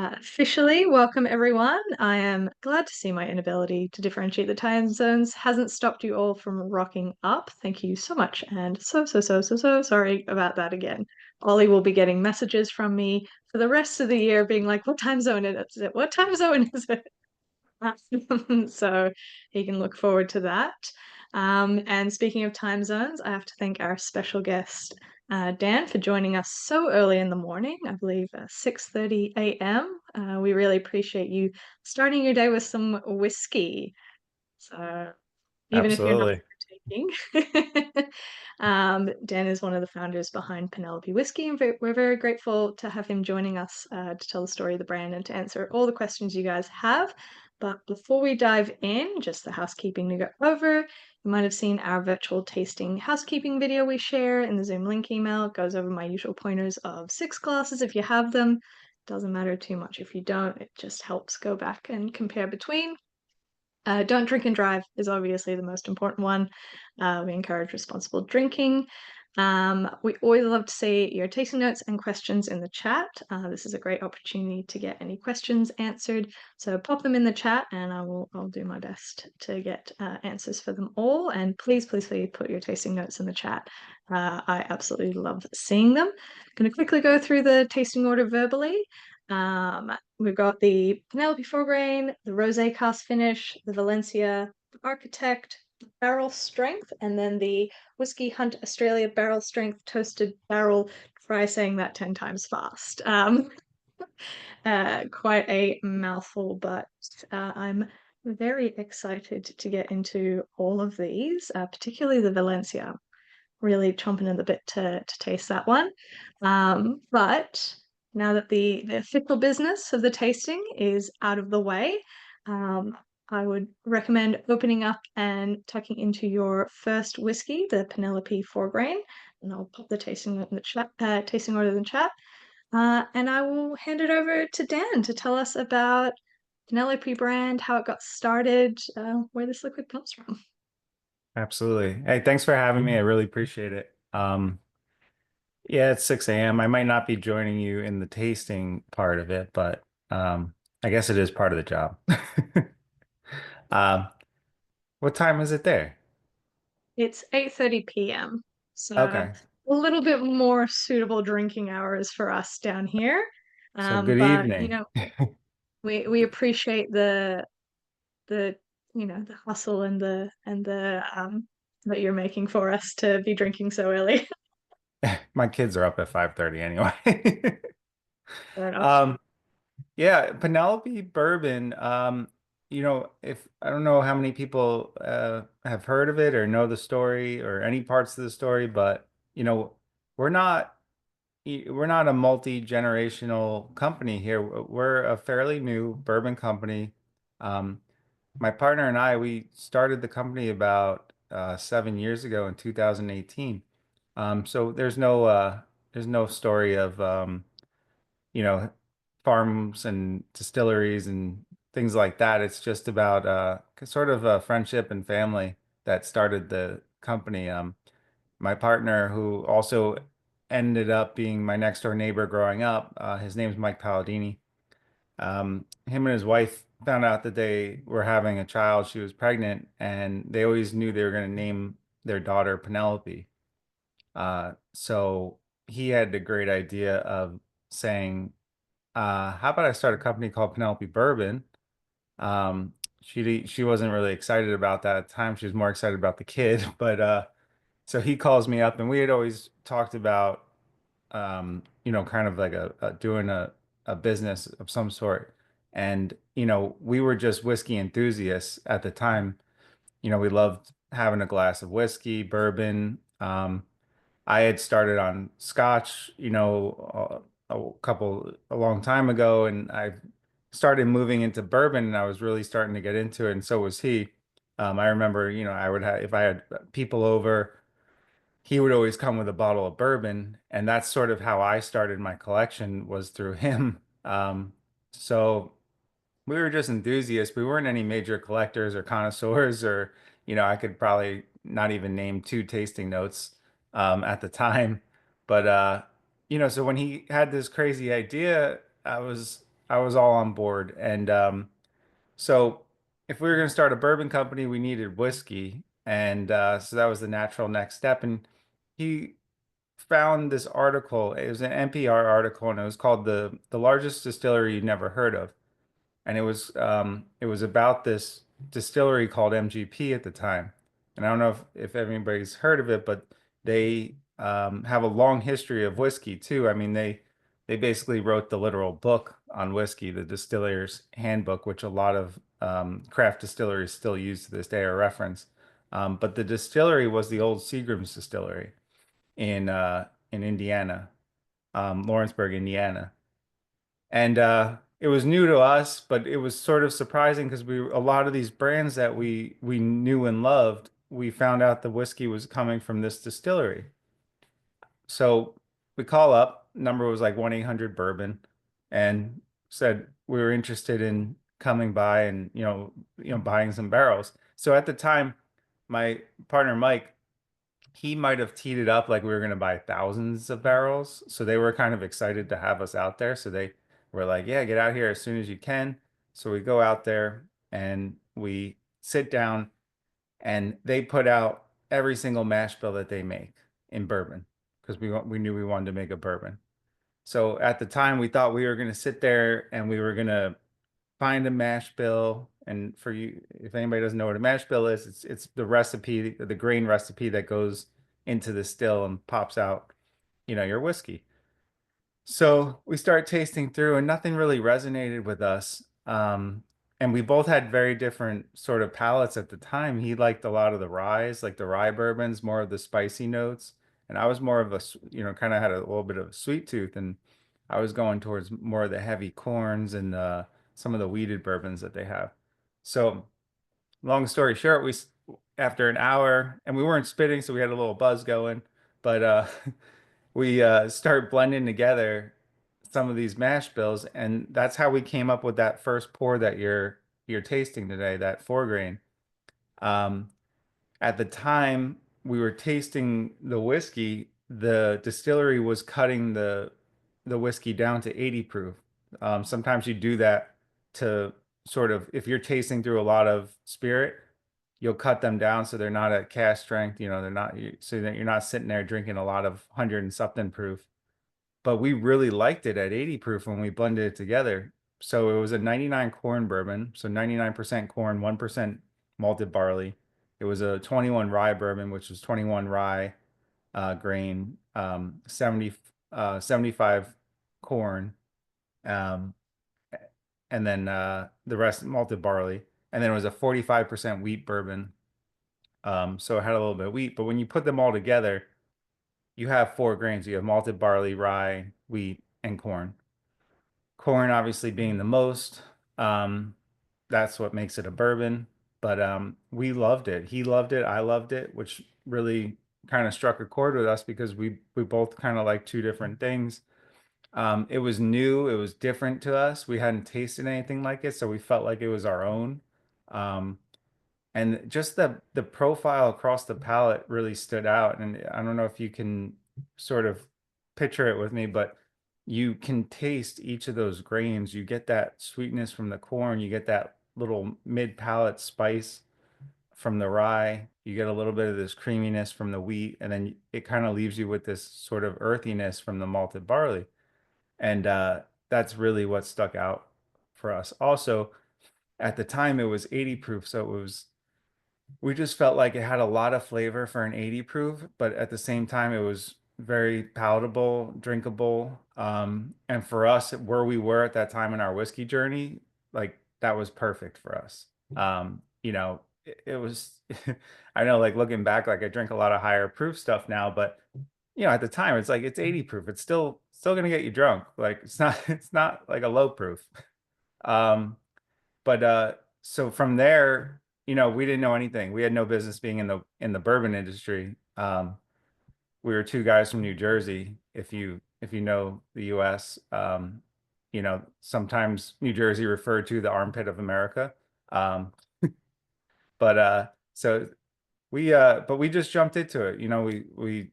Officially, welcome everyone. I am glad to see my inability to differentiate the time zones hasn't stopped you all from rocking up. Thank you so much, and so sorry about that again. Ollie will be getting messages from me for the rest of the year being like, what time zone is it? What time zone is it? So he can look forward to that. And speaking of time zones, I have to thank our special guest, Dan, for joining us so early in the morning. I believe 6:30 a.m. We really appreciate you starting your day with some whiskey. So even if you're not Absolutely. partaking, Dan is one of the founders behind Penelope Whisky, and we're very grateful to have him joining us to tell the story of the brand and to answer all the questions you guys have. But before we dive in, just the housekeeping to go over. You might have seen our virtual tasting housekeeping video we share in the Zoom link email. It goes over my usual pointers of 6 glasses if you have them. Doesn't matter too much if you don't. It just helps go back and compare between. Don't drink and drive is obviously the most important one. We encourage responsible drinking. We always love to see your tasting notes and questions in the chat. This is a great opportunity to get any questions answered. So pop them in the chat, and I'll do my best to get answers for them all. And please put your tasting notes in the chat. I absolutely love seeing them. I'm going to quickly go through the tasting order verbally. We've got the Penelope four grain, the Rosé cast finish, the Valencia Architect barrel strength, and then the Whiskey Hunt Australia barrel strength toasted barrel. Try saying that 10 times fast. Quite a mouthful, but I'm very excited to get into all of these, particularly the Valencia. Really chomping at the bit to taste that one. But now that the official business of the tasting is out of the way, I would recommend opening up and tucking into your first whiskey, the Penelope four grain, and I'll pop the tasting in the chat, tasting order in the chat. And I will hand it over to Dan to tell us about Penelope brand, how it got started, where this liquid comes from. Absolutely. Hey, thanks for having me. I really appreciate it. Yeah, it's 6 a.m. I might not be joining you in the tasting part of it, but I guess it is part of the job. Um, what time is it there? It's 8:30 p.m. So a Okay. little bit more suitable drinking hours for us down here. So good But evening. we appreciate the the hustle and the that you're making for us to be drinking so early. My kids are up at 5:30 anyway. Fair enough. Um, yeah, Penelope Bourbon, if I don't know how many people have heard of it or know the story or any parts of the story, but we're not we're not a multi-generational company here. We're a fairly new bourbon company. Um, my partner and I, we started the company about 7 years ago in 2018. So there's no story of you know, farms and distilleries and things like that. It's just about sort of a friendship and family that started the company. My partner, who also ended up being my next door neighbor growing up, his name's Mike Paladini. Him and his wife found out that they were having a child. She was pregnant, and they always knew they were going to name their daughter Penelope. So he had the great idea of saying, how about I start a company called Penelope Bourbon? She wasn't really excited about that at the time. She was more excited about the kid. But so he calls me up, and we had always talked about kind of like doing a business of some sort. And we were just whiskey enthusiasts at the time. We loved having a glass of whiskey, bourbon. I had started on Scotch, a long time ago, and I started moving into bourbon, and I was really starting to get into it, and so was he. I remember, I would have if I had people over, he would always come with a bottle of bourbon, and that's sort of how I started my collection was through him. So we were just enthusiasts. We weren't any major collectors or connoisseurs, or I could probably not even name two tasting notes at the time. But so when he had this crazy idea, I was all on board. And so if we were going to start a bourbon company, we needed whiskey. And so that was the natural next step. And he found this article. It was an NPR article, and it was called the largest distillery you've never heard of. And it was about this distillery called MGP at the time. And I don't know if anybody's heard of it, but they have a long history of whiskey too. I mean, they basically wrote the literal book on whiskey, the Distiller's Handbook, which a lot of craft distilleries still use to this day or reference. But the distillery was the old Seagram's distillery in Indiana, Lawrenceburg, Indiana. And it was new to us, but it was sort of surprising because we a lot of these brands that we knew and loved, we found out the whiskey was coming from this distillery. So we call up, number was like 1-800 Bourbon, and said we were interested in coming by and buying some barrels. So at the time, my partner Mike, he might have teed it up like we were going to buy thousands of barrels. So they were kind of excited to have us out there. So they were like, yeah, get out here as soon as you can. So we go out there and we sit down, and they put out every single mash bill that they make in bourbon because we knew we wanted to make a bourbon. So at the time, we thought we were going to sit there and we were going to find a mash bill. And for you, if anybody doesn't know what a mash bill is, it's the recipe, the grain recipe that goes into the still and pops out, your whiskey. So we start tasting through, and nothing really resonated with us. And we both had very different sort of palates at the time. He liked a lot of the ryes, like the rye bourbons, more of the spicy notes. And I was more of a, kind of had a little bit of a sweet tooth. And I was going towards more of the heavy corns and some of the weeded bourbons that they have. So long story short, after an hour, and we weren't spitting, so we had a little buzz going, but we start blending together some of these mash bills, and that's how we came up with that first pour that you're tasting today, that 4 grain. Um, at the time we were tasting the whiskey, the distillery was cutting the whiskey down to 80 proof. Sometimes you do that to sort of, if you're tasting through a lot of spirit, you'll cut them down so they're not at cask strength. They're not, so that you're not sitting there drinking a lot of 100 and something proof. But we really liked it at 80 proof when we blended it together. So it was a 99 corn bourbon, so 99% corn, 1% malted barley. It was a 21 rye bourbon, which was 21 rye grain, 75 corn, um, and then the rest malted barley. And then it was a 45% wheat bourbon. So it had a little bit of wheat, but when you put them all together, you have 4 grains. You have malted barley, rye, wheat, and corn. Corn obviously being the most. Um, that's what makes it a bourbon. But we loved it. He loved it. I loved it, which really kind of struck a chord with us because we both kind of like two different things. It was new. It was different to us. We hadn't tasted anything like it, so we felt like it was our own. Um, and just the profile across the palate really stood out. And I don't know if you can sort of picture it with me, but you can taste each of those grains. You get that sweetness from the corn, you get that little mid palate spice from the rye, you get a little bit of this creaminess from the wheat, and then it kind of leaves you with this sort of earthiness from the malted barley. And that's really what stuck out for us. Also, at the time it was 80 proof, so it was, we just felt like it had a lot of flavor for an 80 proof, but at the same time, it was very palatable, drinkable. And for us, where we were at that time in our whiskey journey, like that was perfect for us. It was, I know, like looking back, like I drink a lot of higher proof stuff now, but at the time, it's like it's 80 proof. It's still gonna get you drunk. Like it's not like a low proof. Um, but so from there, we didn't know anything. We had no business being in the bourbon industry. We were two guys from New Jersey. If you know the US, sometimes New Jersey referred to the armpit of America. Um, but so but we just jumped into it.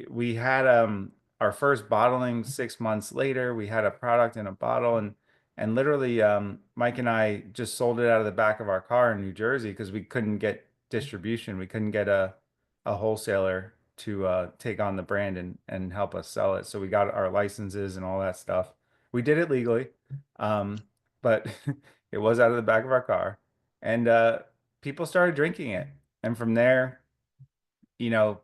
We had our first bottling 6 months later. We had a product in a bottle, and literally, Mike and I just sold it out of the back of our car in New Jersey because we couldn't get distribution. We couldn't get a wholesaler to take on the brand and help us sell it. So we got our licenses and all that stuff. We did it legally, but it was out of the back of our car, and people started drinking it. And from there, you know,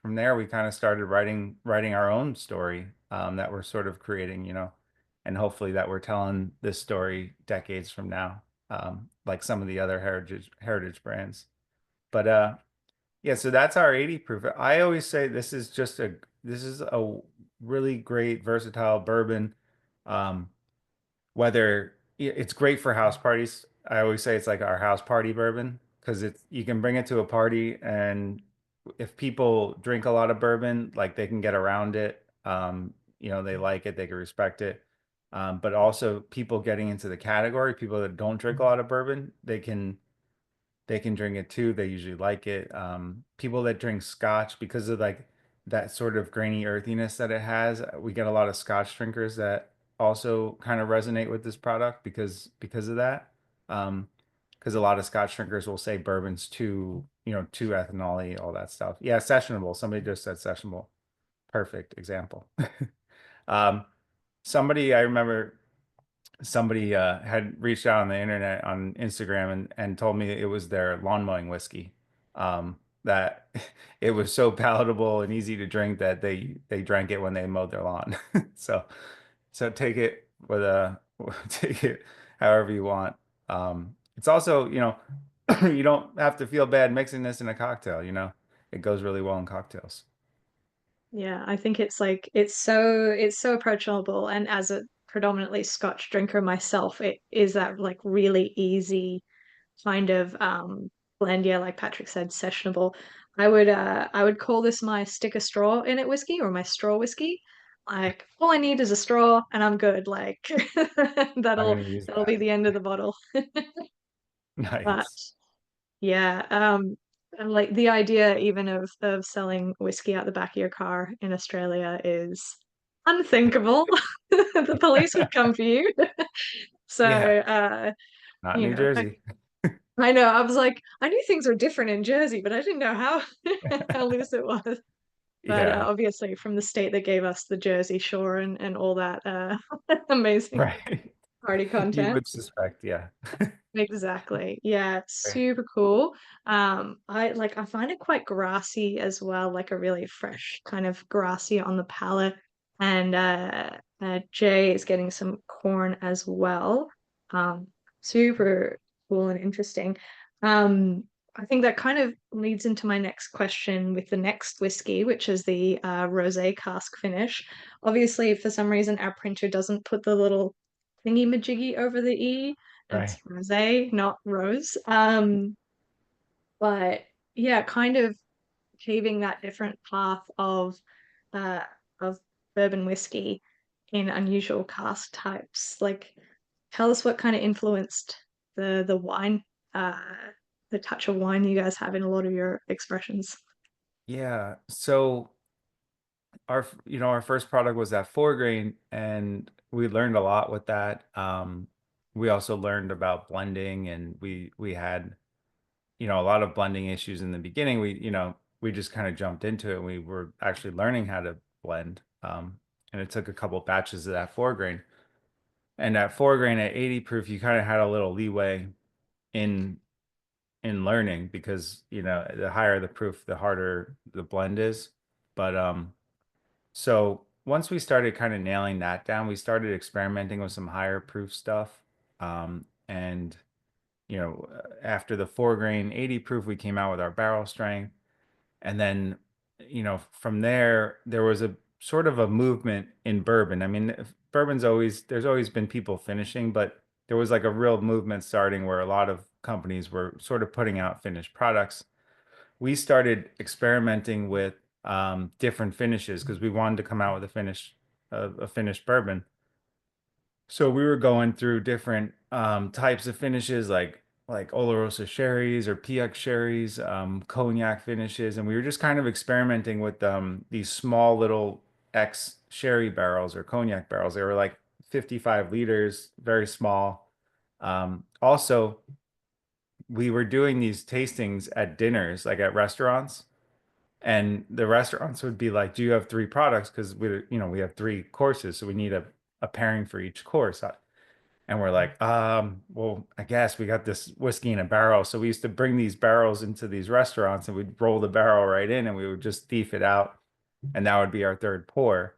from there we kind of started writing our own story, that we're sort of creating, and hopefully that we're telling this story decades from now, like some of the other heritage brands. But yeah, so that's our 80 proof. I always say this is a really great versatile bourbon. Um, whether it's great for house parties. I always say it's like our house party bourbon because it's you can bring it to a party, and if people drink a lot of bourbon, like they can get around it. They like it, they can respect it. But also people getting into the category, people that don't drink a lot of bourbon, they can drink it too. They usually like it. People that drink scotch because of like that sort of grainy earthiness that it has, we get a lot of scotch drinkers that also kind of resonate with this product because of that. Because a lot of scotch drinkers will say bourbon's too ethanol-y, all that stuff. Yeah, sessionable. Somebody just said sessionable. Perfect example. Um, I remember somebody had reached out on the internet on Instagram and told me it was their lawn mowing whiskey. That it was so palatable and easy to drink that they drank it when they mowed their lawn. So take it with a take it however you want. It's also, you don't have to feel bad mixing this in a cocktail. It goes really well in cocktails. Yeah, I think it's so approachable, and as a predominantly Scotch drinker myself, it is that like really easy kind of blend. Yeah, like Patrick said, sessionable. I would call this my stick a straw in it whiskey, or my straw whiskey. Like all I need is a straw and I'm good. Like I'm that'll gonna use that'll be that. the end of the bottle. But Nice. yeah, and like the idea even of selling whiskey out the back of your car in Australia is unthinkable. The police would come for you. So, Yeah, not you New know, Jersey. I know. I was like, I knew things were different in Jersey, but I didn't know how how loose it was. But Yeah, obviously, from the state that gave us the Jersey Shore and all that amazing right. party You content. would suspect, yeah. Exactly. Yeah, Right. super cool. I find it quite grassy as well, like a really fresh kind of grassy on the palate. And Jay is getting some corn as well. Um, Super cool and interesting. Um, I think that kind of leads into my next question with the next whiskey, which is the rosé cask finish. Obviously, for some reason, our printer doesn't put the little thingy majiggy over the E, and it's Right. rosé, not rose. But yeah, kind of paving that different path uh of bourbon whiskey in unusual cask types. Like, tell us what kind of influenced the wine, uh, the touch of wine you guys have in a lot of your expressions. Yeah. So our first product was that 4 grain, and we learned a lot with that. We also learned about blending, and we had, a lot of blending issues in the beginning. We just kind of jumped into it, and we were actually learning how to blend. And it took a couple batches of that 4 grain. And at 4 grain at 80 proof, you kind of had a little leeway in learning because, the higher the proof, the harder the blend is. But so once we started kind of nailing that down, we started experimenting with some higher proof stuff. And after the 4 grain 80 proof, we came out with our barrel strength. And then, from there was a sort of a movement in bourbon. I mean, there's always been people finishing, but there was like a real movement starting where a lot of companies were sort of putting out finished products. We started experimenting with different finishes because we wanted to come out with a finished bourbon. So we were going through different types of finishes like Oloroso sherries or PX sherries, cognac finishes, and we were just kind of experimenting with these small little X sherry barrels or cognac barrels. They were like 55 liters, very small. Also, we were doing these tastings at dinners, like at restaurants, and the restaurants would be like, "Do you have three products? Because we have three courses, so we need a pairing for each course." And we're like, well, I guess we got this whiskey in a barrel. So we used to bring these barrels into these restaurants and we'd roll the barrel right in and we would just thief it out. And that would be our third pour.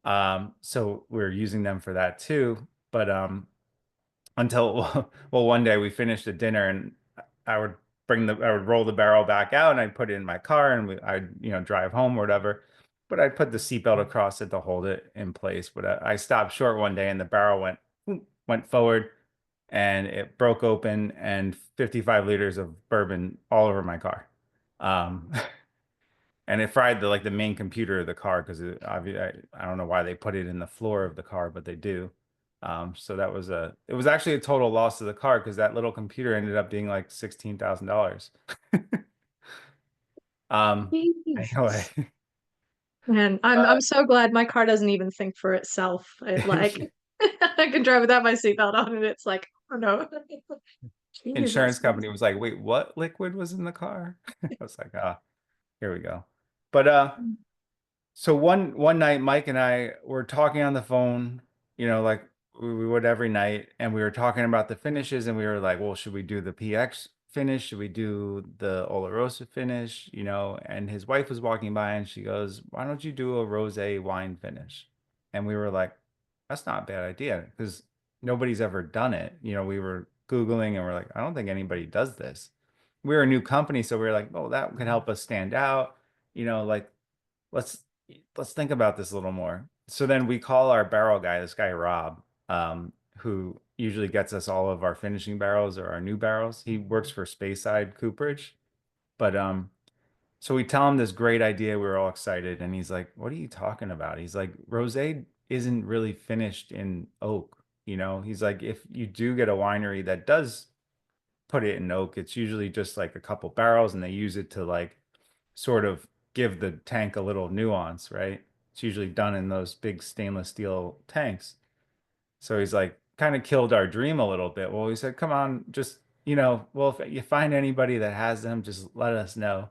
So we are using them for that too. But until well, one day we finished the dinner and I would I would roll the barrel back out and I'd put it in my car and I'd drive home or whatever. But I'd put the seatbelt across it to hold it in place. But I stopped short one day and the barrel went forward and it broke open and 55 liters of bourbon all over my car. Um, and it fried the main computer of the car because I don't know why they put it in the floor of the car, but they do. So it was actually a total loss to the car because that little computer ended up being like $16,000. Anyway, Jesus. Man, I'm so glad my car doesn't even think for itself. It like I can drive without my seatbelt on and it's like, oh no. insurance Jesus. company was like, "Wait, what liquid was in the car?" I was like, "Ah, here we go." But so one night, Mike and I were talking on the phone, like we would every night, and we were talking about the finishes, and we were like, "Well, should we do the PX finish? Should we do the Olorosa finish?" And his wife was walking by, and she goes, "Why don't you do a rosé wine finish?" And we were like, "That's not a bad idea," because nobody's ever done it. We were Googling, and we're like, "I don't think anybody does this." We're a new company, so we were like, "Oh, that could help us stand out." Like let's let's think about this a little more. So then we call our barrel guy, this guy Rob, who usually gets us all of our finishing barrels or our new barrels. He works for Speyside Cooperage, but so we tell him this great idea. We were all excited, and he's like, "What are you talking about?" He's like, "Rosé isn't really finished in oak." He's like, "If you do get a winery that does put it in oak, it's usually just like a couple barrels, and they use it to like sort of give the tank a little nuance, right? It's usually done in those big stainless steel tanks." So he's like, kind of killed our dream a little bit. Well, he said, "Come on, just, well, if you find anybody that has them, just let us know."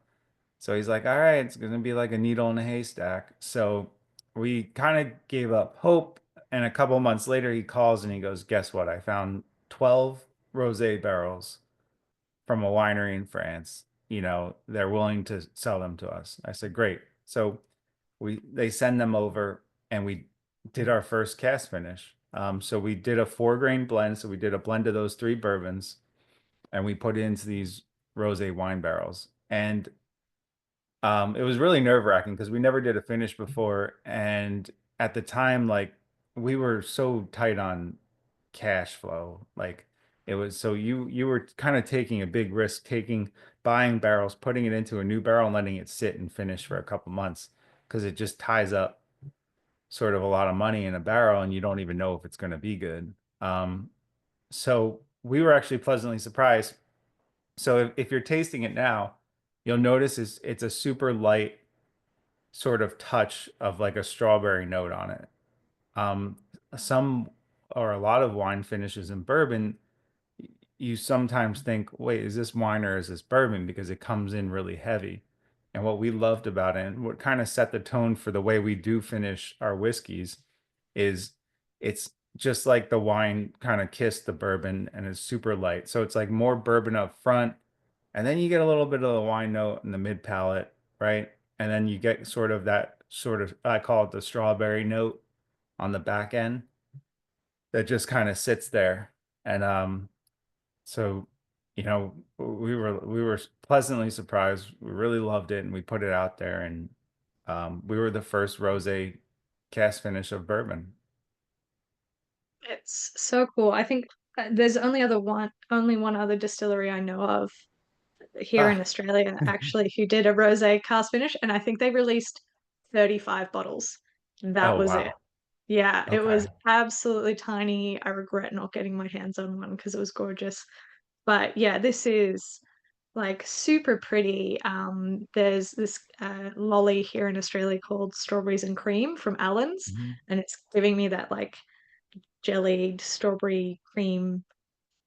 So he's like, "All right, it's going to be like a needle in a haystack." So we kind of gave up hope. And a couple months later, he calls and he goes, "Guess what? I found 12 rosé barrels from a winery in France. They're willing to sell them to us." I said, "Great." So they send them over and we did our first cast finish. So we did a 4 grain blend. So we did a blend of those three bourbons and we put it into these rosé wine barrels. And it was really nerve-wracking because we never did a finish before. And at the time, like we were so tight on cash flow. Like it was so you were kind of taking a big risk, buying barrels, putting it into a new barrel and letting it sit and finish for a couple months because it just ties up sort of a lot of money in a barrel and you don't even know if it's going to be good. So we were actually pleasantly surprised. So if you're tasting it now, you'll notice it's a super light sort of touch of like a strawberry note on it. Um, some or a lot of wine finishes in bourbon, you sometimes think, wait, is this wine or is this bourbon? Because it comes in really heavy. And what we loved about it and what kind of set the tone for the way we do finish our whiskeys is it's just like the wine kind of kissed the bourbon and it's super light. So it's like more bourbon up front. And then you get a little bit of the wine note in the mid palate, right? And then you get sort of that sort of, I call it the strawberry note on the back end that just kind of sits there. And so, we were pleasantly surprised. We really loved it, and we put it out there, and we were the first rosé cast finish of bourbon. It's so cool. I think there's only one other distillery I know of here in Ah, Australia actually who did a rosé cast finish, and I think they released 35 bottles. That oh was it. wow. Yeah, it Okay. was absolutely tiny. I regret not getting my hands on one because it was gorgeous. But yeah, this is like super pretty. There's this lolly here in Australia called strawberries and cream from Allen's, Mhm. and it's giving me that like jellied strawberry cream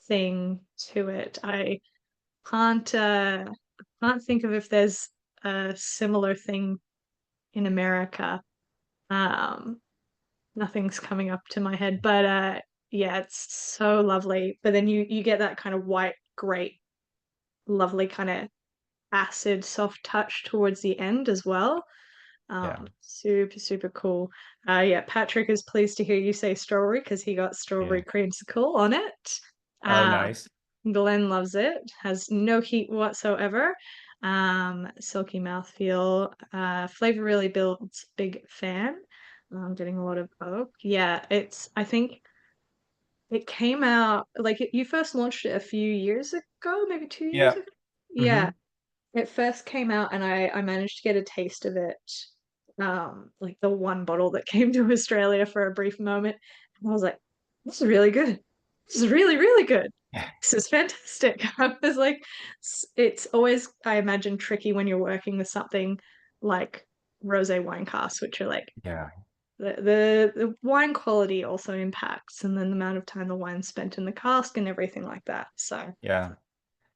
thing to it. I can't can't think of if there's a similar thing in America. Um, Nothing's coming up to my head, but yeah, it's so lovely. But then you get that kind of white grape, lovely kind of acid soft touch towards the end as well. Yeah. Super, super cool. Yeah, Patrick is pleased to hear you say strawberry because he got Yeah. strawberry creamsicle on it. Oh, Um, nice. Glenn loves it, has no heat whatsoever. Silky mouthfeel. Flavor really builds, big fan. I'm getting a lot of oak. Yeah, I think it came out like you first launched it a few years ago, maybe 2 years Yeah. ago. Yeah, Hmm. it first came out and I managed to get a taste of it, like the one bottle that came to Australia for a brief moment. And I was like, this is really good. This is really, really good. Yeah. This is fantastic. I was like, it's always, I imagine, tricky when you're working with something like rosé wine casks, which are like Yeah. the wine quality also impacts, and then the amount of time the wine's spent in the cask and everything like that. So, Yeah. yeah.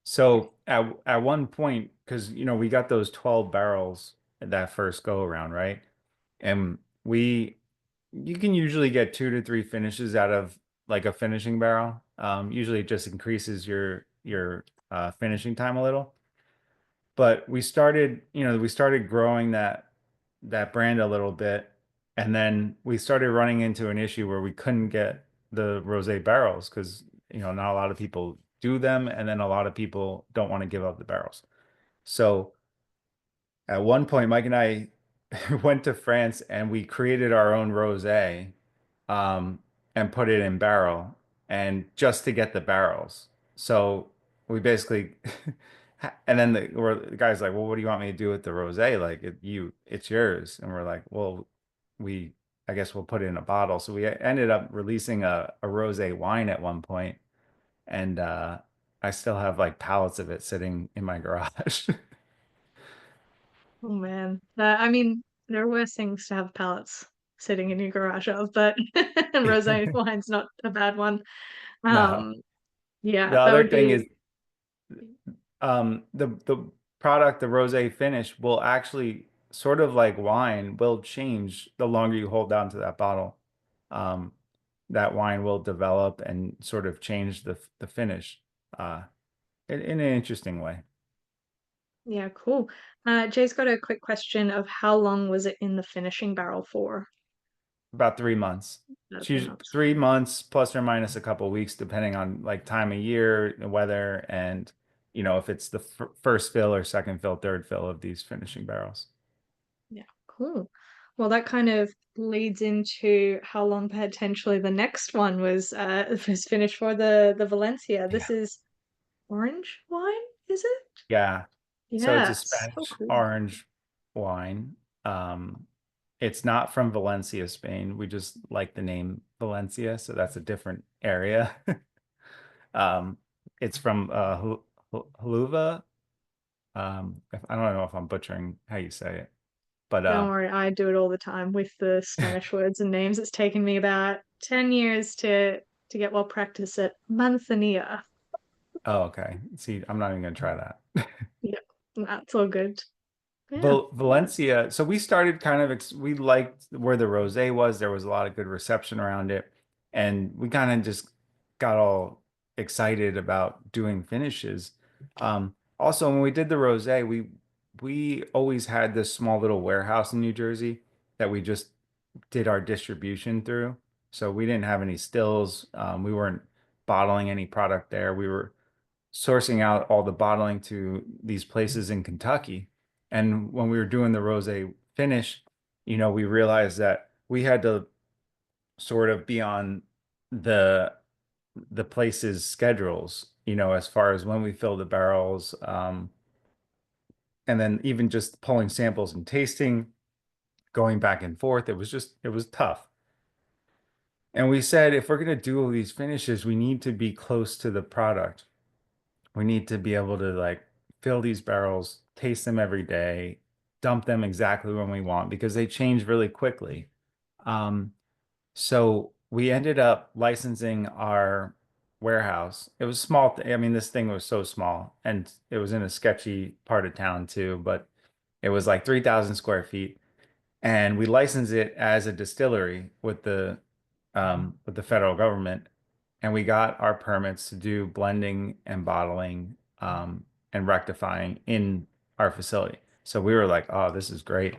So at one point, because we got those 12 barrels that first go around, right? And you can usually get 2 to 3 finishes out of like a finishing barrel. Usually it just increases your finishing time a little. But we started growing that brand a little bit, and then we started running into an issue where we couldn't get the rosé barrels because not a lot of people do them, and then a lot of people don't want to give up the barrels. So at one point, Mike and I went to France and we created our own rosé, um, and put it in barrel, and just to get the barrels. So we basically, and then the guy's like, "Well, what do you want me to do with the rosé? Like, it's yours." And we're like, "Well, we, I guess we'll put it in a bottle." So we ended up releasing a rosé wine at one point, and I still have like pallets of it sitting in my garage. Oh man. I mean, there are worse things to have pallets sitting in your garage of, but rosé wine's not a bad one. No. Um, yeah, The that other would thing be is the product, the rosé finish will actually sort of like wine will change the longer you hold on to that bottle. Um, that wine will develop and sort of change the finish in an interesting way. yeah, cool. Jay's got a quick question of how long was it in the finishing barrel for? About 3 months. About It's three usually months. 3 months plus or minus a couple weeks, depending on like time of year, the weather, and if it's the first fill or second fill, third fill of these finishing barrels. Yeah, cool. Well, that kind of leads into how long potentially the next one was finished for the Valencia. This Yeah. is orange wine, is it? Yeah. So it's a Yeah, so Spanish cool. orange wine. It's not from Valencia, Spain. We just like the name Valencia, so that's a different area. Um, it's from Haluva. I don't know if I'm butchering how you say it, but Don't worry, I do it all the time with the Spanish words and names. It's taken me about 10 years to get well practiced at Manzanilla. oh, okay. See, I'm not even gonna try that. Yeah, that's all good. Yeah. Valencia. So we started kind of we liked where the rosé was. There was a lot of good reception around it, and we kind of just got all excited about doing finishes. Also, when we did the rosé, we always had this small little warehouse in New Jersey that we just did our distribution through. So we didn't have any stills. We weren't bottling any product there. We were sourcing out all the bottling to these places in Kentucky. And when we were doing the rosé finish, we realized that we had to sort of be on the the place's schedules, as far as when we fill the barrels, and then even just pulling samples and tasting, going back and forth. It was tough. And we said if we're going to do all these finishes, we need to be close to the product. We need to be able to like fill these barrels, taste them every day, dump them exactly when we want because they change really quickly. Um, so we ended up licensing our warehouse. It was small. I mean, this thing was so small and it was in a sketchy part of town too, but it was like 3,000 square feet. And we licensed it as a distillery with the federal government. And we got our permits to do blending and bottling and rectifying in our facility. So we were like, oh, this is great.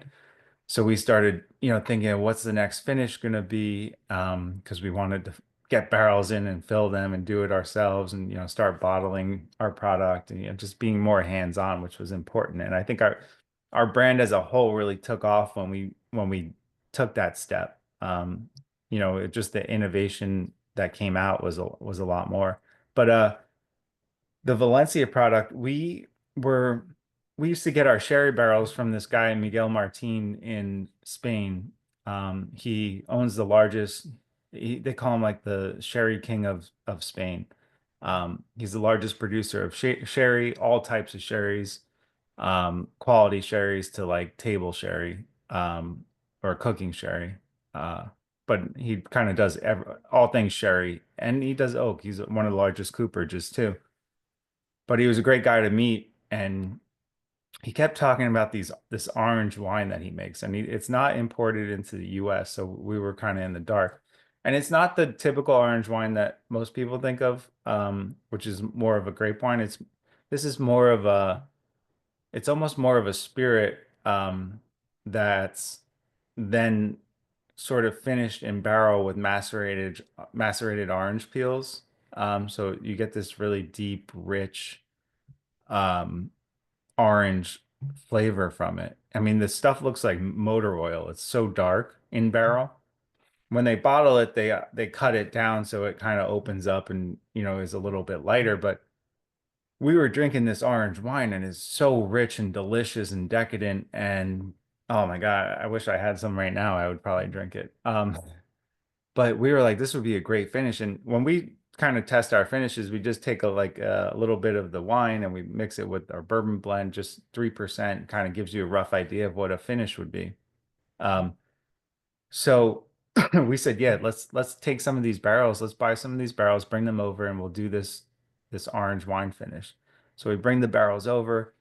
So we started, thinking, what's the next finish going to be? Because we wanted to get barrels in and fill them and do it ourselves and, start bottling our product and, just being more hands-on, which was important. And I think our brand as a whole really took off when we took that step. Just the innovation that came out was a lot more. But the Valencia product, were we used to get our sherry barrels from this guy, Miguel Martin in Spain. He owns the largest, they call him like the sherry king of Spain. He's the largest producer of sherry, all types of sherries, quality sherries to like table sherry, or cooking sherry. Uh, but he kind of does all things sherry, and he does oak. He's one of the largest cooperages too. But he was a great guy to meet, and he kept talking about this orange wine that he makes, and it's not imported into the US, so we were kind of in the dark. And it's not the typical orange wine that most people think of, which is more of a grape wine. This is more of it's almost more of a spirit, that's then sort of finished in barrel with macerated orange peels. So you get this really deep, rich, um, orange flavor from it. I mean, the stuff looks like motor oil. It's so dark in barrel. When they bottle it, they cut it down so it kind of opens up and, is a little bit lighter. But we were drinking this orange wine and it's so rich and delicious and decadent. And oh my God, I wish I had some right now. I would probably drink it. But we were like, this would be a great finish. And when we kind of test our finishes, we just take a little bit of the wine and we mix it with our bourbon blend, just 3%, kind of gives you a rough idea of what a finish would be. Um, so we said, yeah, let's take some of these barrels, let's buy some of these barrels, bring them over, and we'll do this orange wine finish. So we bring the barrels over.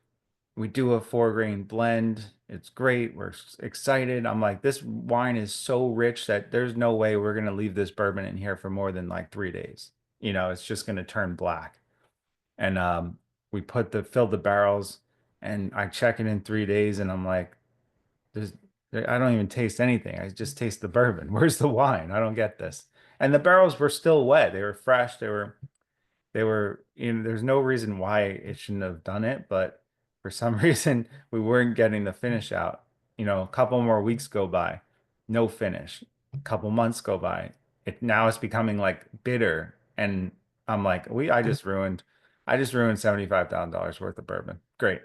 We do a 4 grain blend. It's great. We're excited. I'm like, this wine is so rich that there's no way we're going to leave this bourbon in here for more than like 3 days. It's just going to turn black. And we fill the barrels and I check it in 3 days and I'm like, there's, I don't even taste anything. I just taste the bourbon. Where's the wine? I don't get this. And the barrels were still wet. They were fresh. There's no reason why it shouldn't have done it, but for some reason we weren't getting the finish out. A couple more weeks go by, no finish. A couple months go by. Now it's becoming like bitter. And I'm like, I just ruined $75,000 worth of bourbon. Great.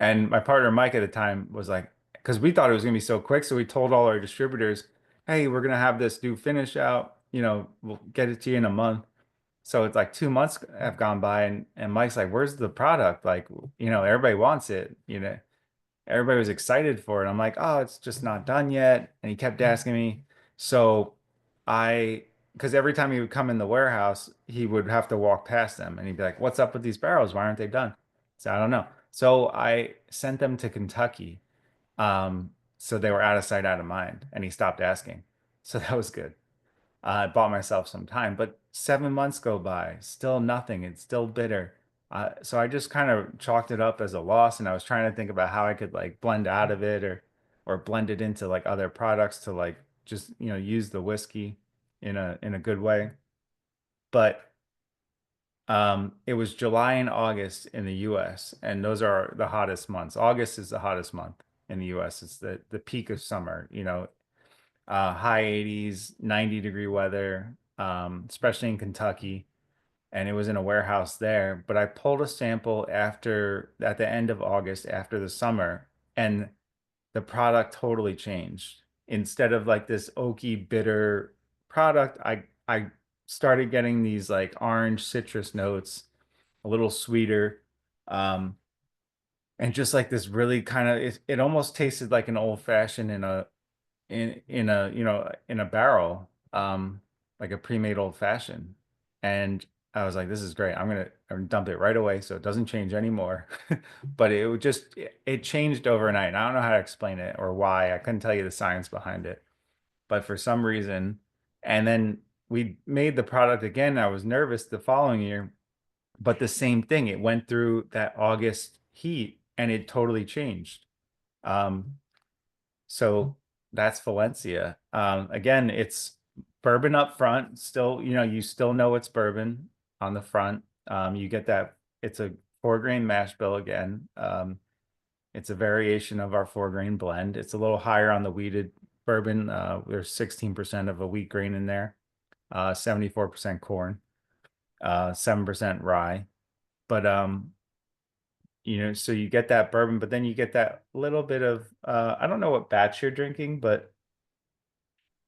And my partner Mike at the time was like, because we thought it was gonna be so quick, so we told all our distributors, hey, we're gonna have this new finish out, we'll get it to you in a month. So it's like 2 months have gone by and Mike's like, where's the product? Like, everybody wants it, everybody was excited for it. I'm like, oh, it's just not done yet. And he kept asking me. So because every time he would come in the warehouse, he would have to walk past them and he'd be like, what's up with these barrels? Why aren't they done? So I don't know. So I sent them to Kentucky. So they were out of sight, out of mind. And he stopped asking. So that was good. I bought myself some time, but 7 months go by, still nothing. It's still bitter. So I just kind of chalked it up as a loss, and I was trying to think about how I could like blend out of it or blend it into like other products to like just use the whiskey in a good way. But it was July and August in the U.S., and those are the hottest months. August is the hottest month in the U.S. It's the peak of summer. High 80s, 90-degree weather, especially in Kentucky. And it was in a warehouse there. But I pulled a sample at the end of August after the summer, and the product totally changed. Instead of like this oaky, bitter product, I started getting these like orange citrus notes, a little sweeter. Um, and just like this really kind of it almost tasted like an old fashioned in a in a barrel, like a pre-made old fashioned. And I was like, this is great. I'm gonna dump it right away so it doesn't change anymore. But it would just it changed overnight. I don't know how to explain it or why. I couldn't tell you the science behind it. But for some reason, and then we made the product again. I was nervous the following year, but the same thing. It went through that August heat and it totally changed. Um, so that's Valencia. Again, it's bourbon up front. Still, you still know it's bourbon on the front. You get that. It's a 4-grain mash bill again. It's a variation of our 4-grain blend. It's a little higher on the wheated bourbon. There's 16% of a wheat grain in there, 74% corn, 7% rye. But so you get that bourbon, but then you get that little bit of I don't know what batch you're drinking, but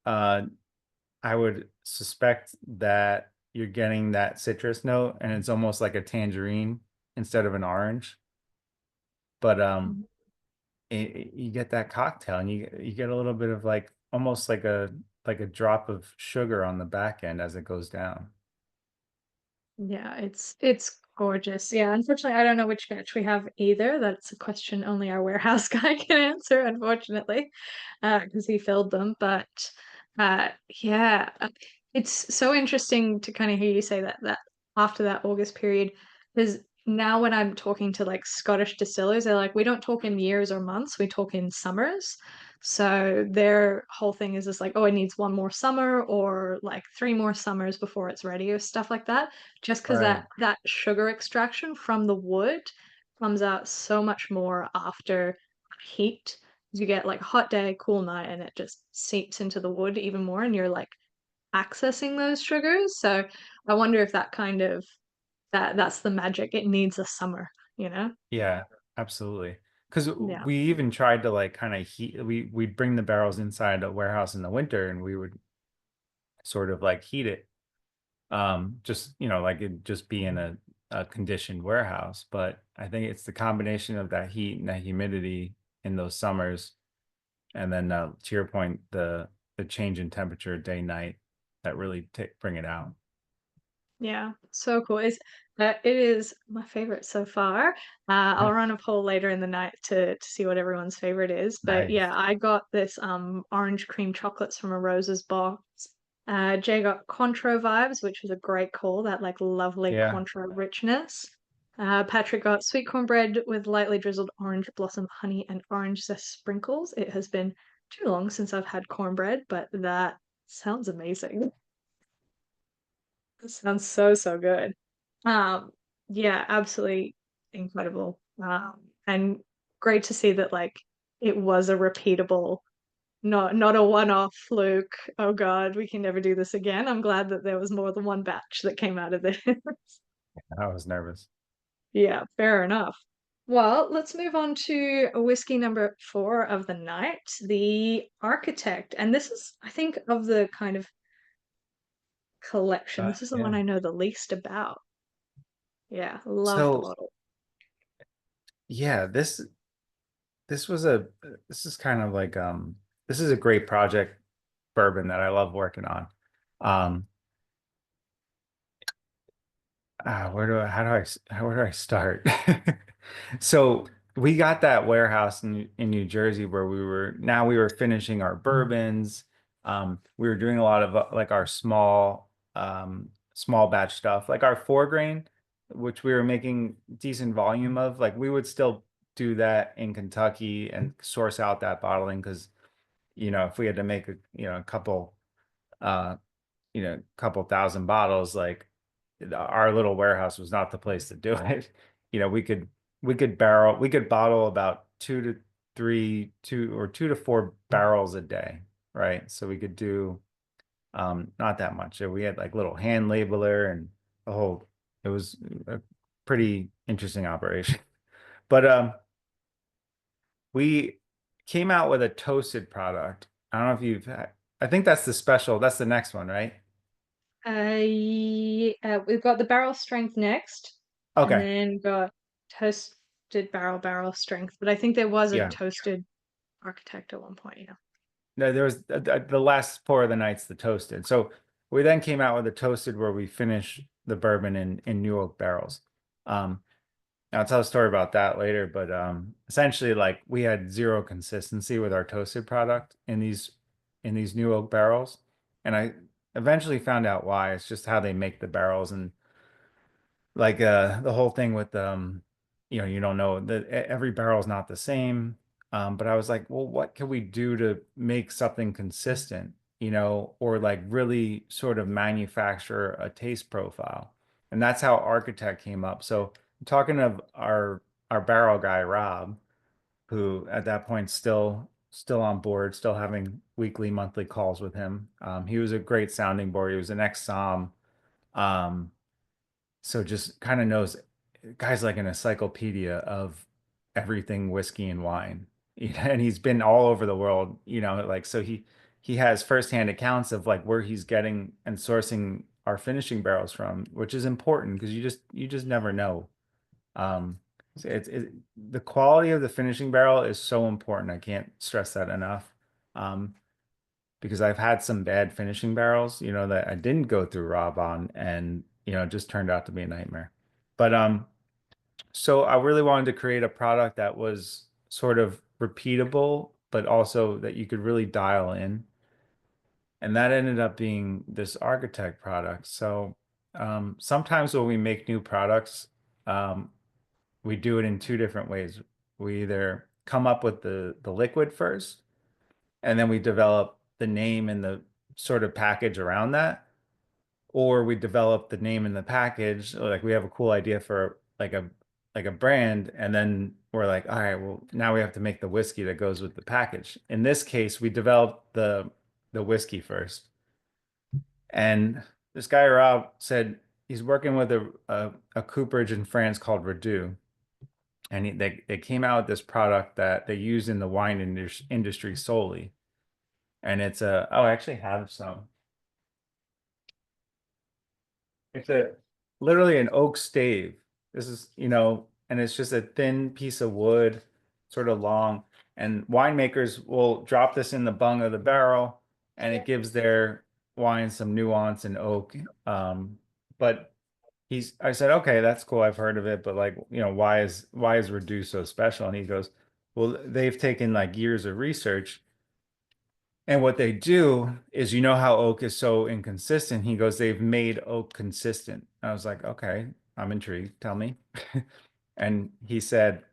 uh I would suspect that you're getting that citrus note and it's almost like a tangerine instead of an orange. But you get that cocktail and you get a little bit of like almost like a drop of sugar on the back end as it goes down. Yeah, it's gorgeous. Yeah, unfortunately, I don't know which batch we have either. That's a question only our warehouse guy can answer, unfortunately, because he filled them. But yeah, it's so interesting to kind of hear you say that after that August period, because now when I'm talking to like Scottish distillers, they're like, we don't talk in years or months, we talk in summers. So their whole thing is just like, oh, it needs one more summer or like three more summers before it's ready or stuff like that. Just because Right. that sugar extraction from the wood comes out so much more after heat. You get like hot day, cool night, and it just seeps into the wood even more, and you're like accessing those sugars. So I wonder if that kind of that's the magic. It needs a summer, you know? Yeah, absolutely. Because Yeah. we even tried to like kind of we'd bring the barrels inside a warehouse in the winter and we would sort of like heat it. Just, like it just be in a conditioned warehouse. But I think it's the combination of that heat and that humidity in those summers. And then to your point, the change in temperature day night that really bring it out. Yeah, so cool. It is my favorite so far. I'll run a poll later in the night to see what everyone's favorite is. But Nice. yeah, I got this orange cream chocolates from a Rose's box. Jay got Cointreau vibes, which was a great call, that like lovely Yeah, Cointreau richness. Patrick got sweet cornbread with lightly drizzled orange blossom honey and orange zest sprinkles. It has been too long since I've had cornbread, but that sounds amazing. It sounds so, so good. Um, yeah, absolutely incredible. And great to see that like it was a repeatable, not a one-off fluke. Oh God, we can never do this again. I'm glad that there was more than one batch that came out of this. I was nervous. Yeah, fair enough. Well, let's move on to whiskey number four of the night, the Architect. And this is, I think, of the kind of collection. This is the one Yeah. I know the least about. Yeah, love the So bottle. yeah, this was a this is kind of like this is a great project bourbon that I love working on. Um where do I start? So we got that warehouse in New Jersey where we were finishing our bourbons. We were doing a lot of like our small batch stuff, like our 4-grain, which we were making decent volume of. Like we would still do that in Kentucky and source out that bottling because if we had to make a couple uh couple thousand bottles, like our little warehouse was not the place to do it. We could bottle about 2 to 4 barrels a day, right? So we could do not that much. So we had like little hand labeler and the whole it was a pretty interesting operation. But we came out with a toasted product. I don't know if I think that's the special, that's the next one, right? We've got the barrel strength next, and Okay. then got toasted barrel strength, but I think there was a Yeah. toasted architect at one point. Yeah. No, there was the last pour of the night's the toasted. So we then came out with a toasted where we finish the bourbon in new oak barrels. Um, I'll tell a story about that later, but essentially like we had zero consistency with our toasted product in these new oak barrels. And I eventually found out why. It's just how they make the barrels and like the whole thing with you know, you don't know that every barrel is not the same. But I was like, well, what can we do to make something consistent, you know, or like really sort of manufacture a taste profile? And that's how Architect came up. So talking of our barrel guy, Rob, who at that point still on board, still having weekly, monthly calls with him. He was a great sounding board. He was an ex-Som. Um, so just kind of knows guy's like an encyclopedia of everything whiskey and wine. You know, and he's been all over the world, you know, like so he has firsthand accounts of like where he's getting and sourcing our finishing barrels from, which is important because you just never know. So the quality of the finishing barrel is so important. I can't stress that enough. Um, because I've had some bad finishing barrels, you know, that I didn't go through Rob on and, you know, it just turned out to be a nightmare. But so I really wanted to create a product that was sort of repeatable, but also that you could really dial in. And that ended up being this architect product. So sometimes when we make new products, um, we do it in two different ways. We either come up with the liquid first, and then we develop the name and the sort of package around that, or we develop the name and the package, like we have a cool idea for like a brand, and then we're like, all right, well now we have to make the whiskey that goes with the package. In this case, we developed the whiskey first, and this guy Rob said he's working with a cooperage in France called Redoux, and they came out with this product that they use in the wine industry solely. And it's a, oh, I actually have some. It's a literally an oak stave. This is, you know, and it's just a thin piece of wood, sort of long. And winemakers will drop this in the bung of the barrel, and it gives their wine some nuance and oak. But I said, okay, that's cool. I've heard of it, but like, you know, why is Reduce so special? And he goes, well, they've taken like years of research. And what they do is, you know how oak is so inconsistent. He goes, they've made oak consistent. I was like, okay, I'm intrigued. Tell me. And he said,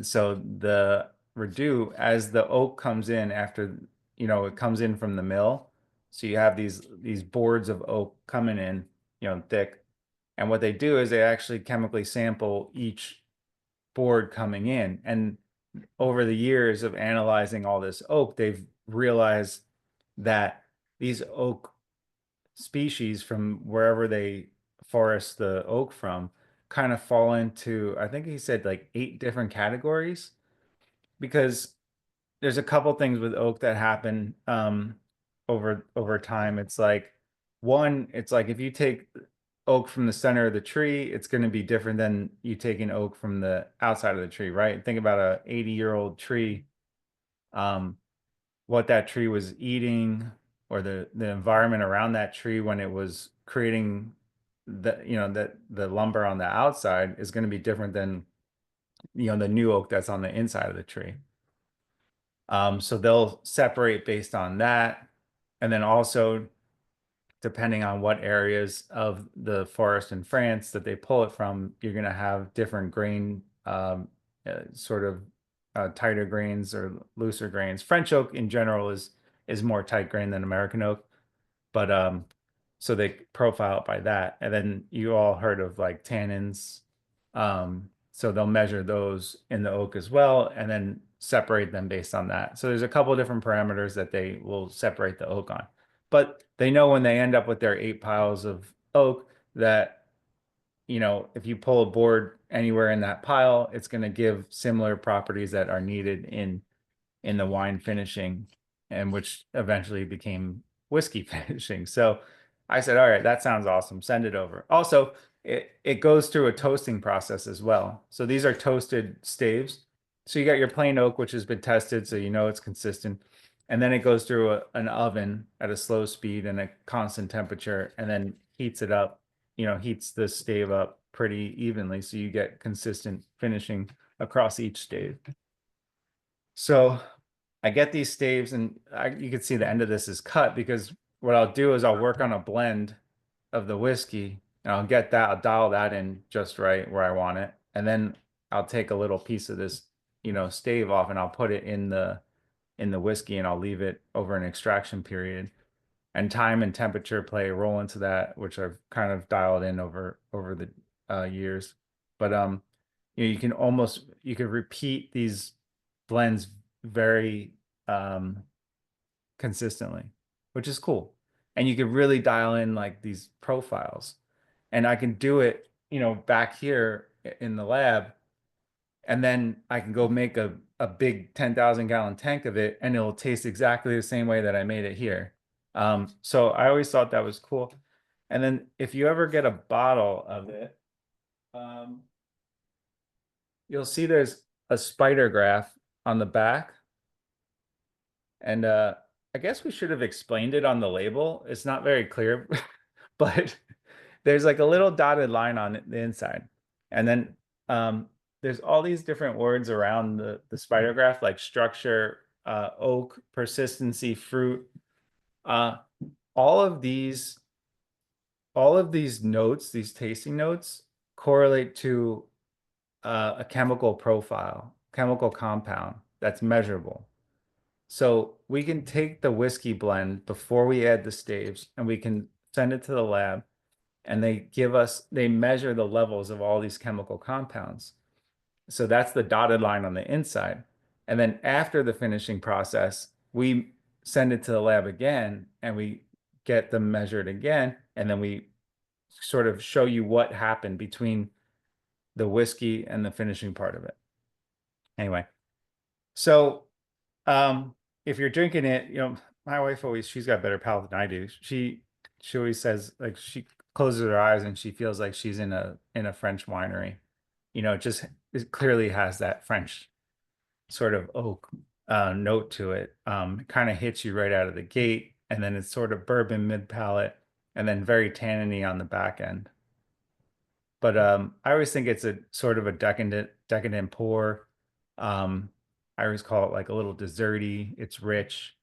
so the redo, as the oak comes in after, you know, it comes in from the mill. So you have these boards of oak coming in, you know, thick. And what they do is they actually chemically sample each board coming in. And over the years of analyzing all this oak, they've realized that these oak species from wherever they forest the oak from kind of fall into, I think he said like 8 different categories, because there's a couple things with oak that happen over time. It's like one, it's like if you take oak from the center of the tree, it's going to be different than you taking oak from the outside of the tree, right? Think about a 80-year-old tree, um, what that tree was eating, or the environment around that tree when it was creating the, you know, that the lumber on the outside is going to be different than, you know, the new oak that's on the inside of the tree. So they'll separate based on that. And then also, depending on what areas of the forest in France that they pull it from, you're going to have different grain, sort of tighter grains or looser grains. French oak in general is more tight grain than American oak, but so they profile it by that. And then you all heard of like tannins. So they'll measure those in the oak as well, and then separate them based on that. So there's a couple of different parameters that they will separate the oak on. But they know when they end up with their 8 piles of oak that, you know, if you pull a board anywhere in that pile, it's going to give similar properties that are needed in the wine finishing, and which eventually became whiskey finishing. So I said, all right, that sounds awesome. Send it over. Also, it goes through a toasting process as well. So these are toasted staves. So you got your plain oak, which has been tested, so you know it's consistent. And then it goes through an oven at a slow speed and a constant temperature, and then heats it up, heats the stave up pretty evenly, so you get consistent finishing across each stave. So I get these staves, and you can see the end of this is cut because what I'll do is I'll work on a blend of the whiskey, and I'll dial that in just right where I want it. And then I'll take a little piece of this, stave off, and I'll put it in the whiskey, and I'll leave it over an extraction period. And time and temperature play a role into that, which I've kind of dialed in over the years. But you can repeat these blends very consistently, which is cool. And you can really dial in like these profiles. And I can do it, back here in the lab, and then I can go make a big 10,000 gallon tank of it, and it'll taste exactly the same way that I made it here. So I always thought that was cool. And then if you ever get a bottle of it, um, you'll see there's a spider graph on the back. And I guess we should have explained it on the label. It's not very clear, but there's like a little dotted line on the inside. And then there's all these different words around the spider graph, like structure, oak, persistency, fruit. Uh, all of these, all of these notes, these tasting notes, correlate to a chemical profile, chemical compound that's measurable. So we can take the whiskey blend before we add the staves, and we can send it to the lab, and they measure the levels of all these chemical compounds. So that's the dotted line on the inside. And then after the finishing process, we send it to the lab again, and we get them measured again. And then we sort of show you what happened between the whiskey and the finishing part of it. Anyway, so if you're drinking it, my wife she's got better palate than I do. She always says, like, she closes her eyes and she feels like she's in a French winery. It clearly has that French sort of oak note to it. It kind of hits you right out of the gate, and then it's sort of bourbon mid palate, and then very tanniny on the back end. But I always think it's a sort of a decadent pour. I always call it like a little desserty. It's rich.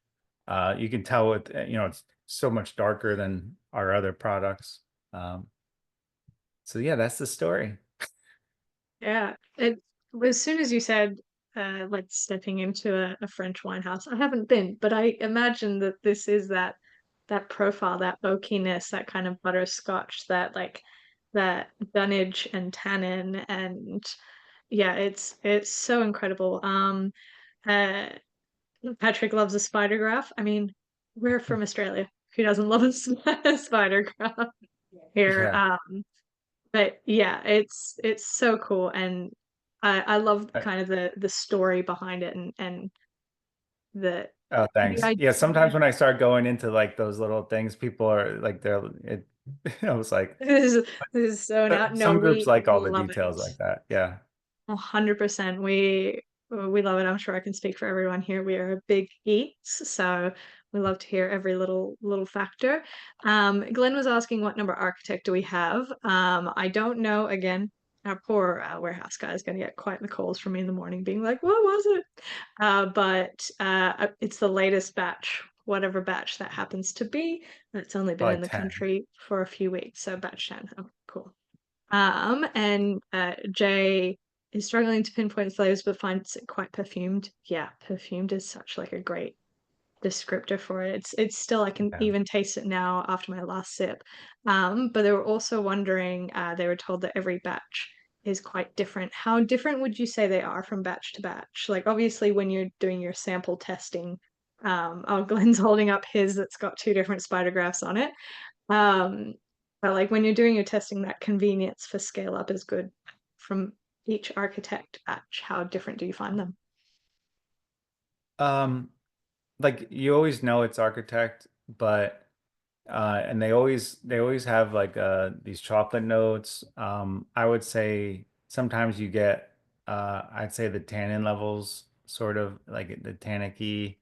You can tell it's so much darker than our other products. So yeah, that's the story. Yeah, as soon as you said, like stepping into a French wine house, I haven't been, but I imagine that this is that profile, that oakiness, that kind of butterscotch, that dunnage and tannin, and yeah, it's so incredible. Uh, Patrick loves a spider graph. I mean, we're from Australia. Who doesn't love a spider graph here? Yeah. But yeah, it's so cool, and I love Uh, kind of the story behind it, and the Oh, the thanks. Yeah, idea. sometimes when I start going into like those little things, people are like I was like, This is so not no, some groups we like all the love details it. like that. Yeah. 100%. We love it. I'm sure I can speak for everyone here. We are big eats, so we love to hear every little factor. Glenn was asking what number architect do we have. I don't know. Again, our poor warehouse guy is going to get quite the calls from me in the morning, being like, "What was it?" But it's the latest batch, whatever batch that happens to be. It's only been Probably in the 10. country for a few weeks, so batch 10. Oh, cool. And Jay is struggling to pinpoint flavors but finds it quite perfumed. Yeah, perfumed is such like a great descriptor for it. It's still I can Yeah. even taste it now after my last sip. But they were also wondering, they were told that every batch is quite different. How different would you say they are from batch to batch? Like obviously when you're doing your sample testing, oh Glenn's holding up his that's got two different spider graphs on it. Um, but like when you're doing your testing, that convenience for scale up is good from each architect batch. How different do you find them? Um, like you always know it's architect, but And they always have like these chocolate notes. I would say sometimes you get I'd say the tannin levels sort of like the tannicky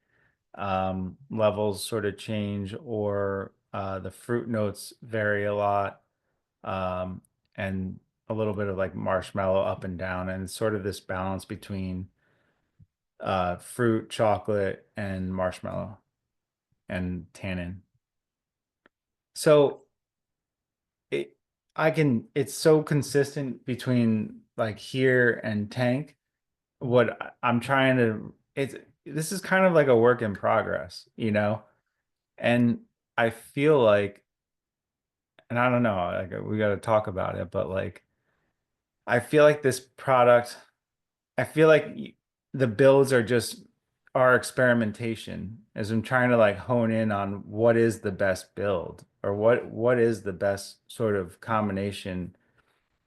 levels sort of change, or the fruit notes vary a lot, um, and a little bit of like marshmallow up and down, and it's sort of this balance between fruit, chocolate, and marshmallow and tannin. So it it's so consistent between like here and tank. I'm trying to it's this is kind of like a work in progress, you know? And I feel like, and I don't know, like we got to talk about it, but like I feel like this product, I feel like the builds are just our experimentation as I'm trying to like hone in on what is the best build, or what is the best sort of combination,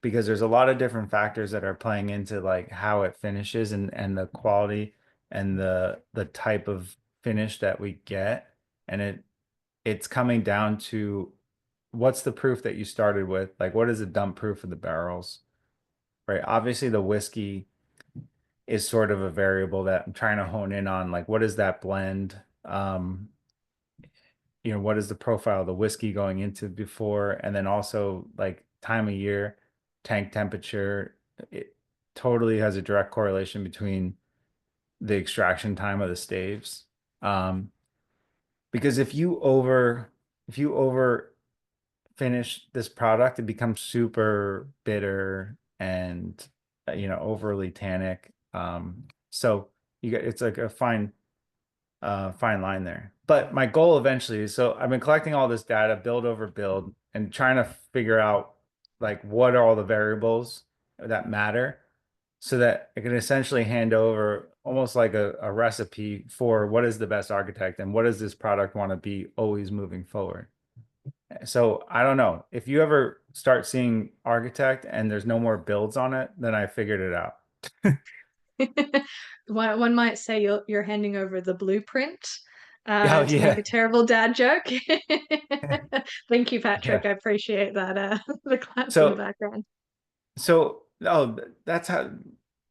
because there's a lot of different factors that are playing into like how it finishes, and the quality and the type of finish that we get. And it's coming down to what's the proof that you started with? Like, what is the dump proof of the barrels, right? Obviously, the whiskey is sort of a variable that I'm trying to hone in on. Like, what is that blend? What is the profile of the whiskey going into before? And then also like time of year, tank temperature. It totally has a direct correlation between the extraction time of the staves. Um, because if you over finish this product, it becomes super bitter and overly tannic. So it's like a fine line there. But my goal eventually is, so I've been collecting all this data, build over build, and trying to figure out like what are all the variables that matter, so that I can essentially hand over almost like a recipe for what is the best architect and what does this product want to be always moving forward. So I don't know. If you ever start seeing architect and there's no more builds on it, then I figured it out. One might say you're handing over the blueprint Oh to make yeah. a terrible dad joke. Thank you, Patrick. Yeah. I appreciate that. The claps in the So background. that's how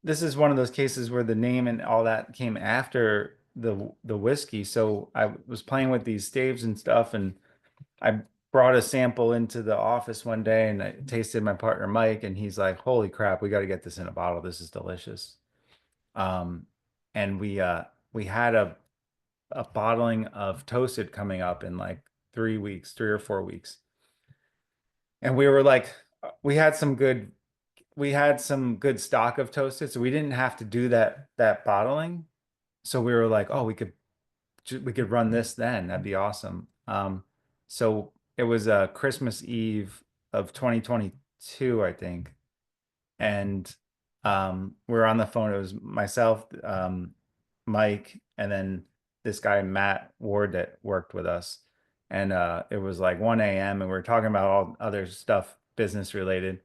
this is one of those cases where the name and all that came after the whiskey. So I was playing with these staves and stuff, and I brought a sample into the office one day and I tasted my partner Mike, and he's like, "Holy crap, we got to get this in a bottle. This is delicious." Um, and we had a bottling of Toasted coming up in like 3 weeks, 3 or 4 weeks. And we were like, we had some good we had some good stock of Toasted, so we didn't have to do that bottling. So we were like, oh, we could run this then. That'd be awesome. So it was Christmas Eve of 2022, I think, and we were on the phone. It was myself, Mike, and then this guy Matt Ward that worked with us. And it was like 1 a.m. and we were talking about all other stuff business related.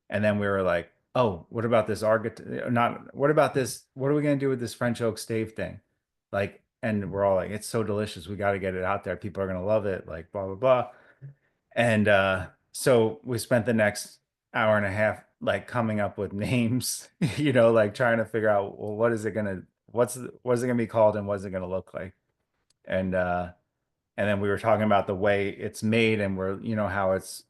And then we were like, "Oh, what about this architect? Not what about this? What are we gonna do with this French oak stave thing?" Like, and we're all like, "It's so delicious. We got to get it out there. People are gonna love it." Like, blah blah blah. And so we spent the next hour and a half like coming up with names, like trying to figure out, well, what is it gonna be called and what is it gonna look like? And and then we were talking about the way it's made, and how it's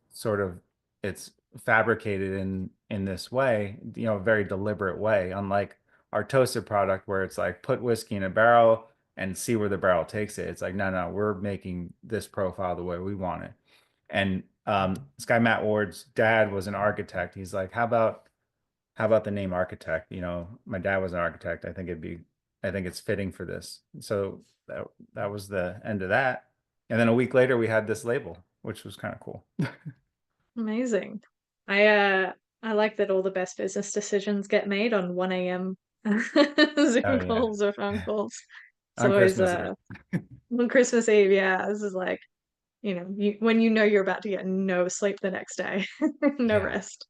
fabricated in this way, a very deliberate way, unlike our toasted product where it's like put whiskey in a barrel and see where the barrel takes it. It's like, no, no, we're making this profile the way we want it. And this guy Matt Ward's dad was an architect. He's like, how about the name architect? My dad was an architect. I think it's fitting for this. So that was the end of that. And then a week later, we had this label, which was kind of cool. Amazing. I uh I like that all the best business decisions get made on 1 a.m. Oh Zoom yeah, calls or phone calls. It's on always Christmas Eve. on Christmas Eve, yeah. This is like, when you're about to get no sleep the next day, no Yeah, rest.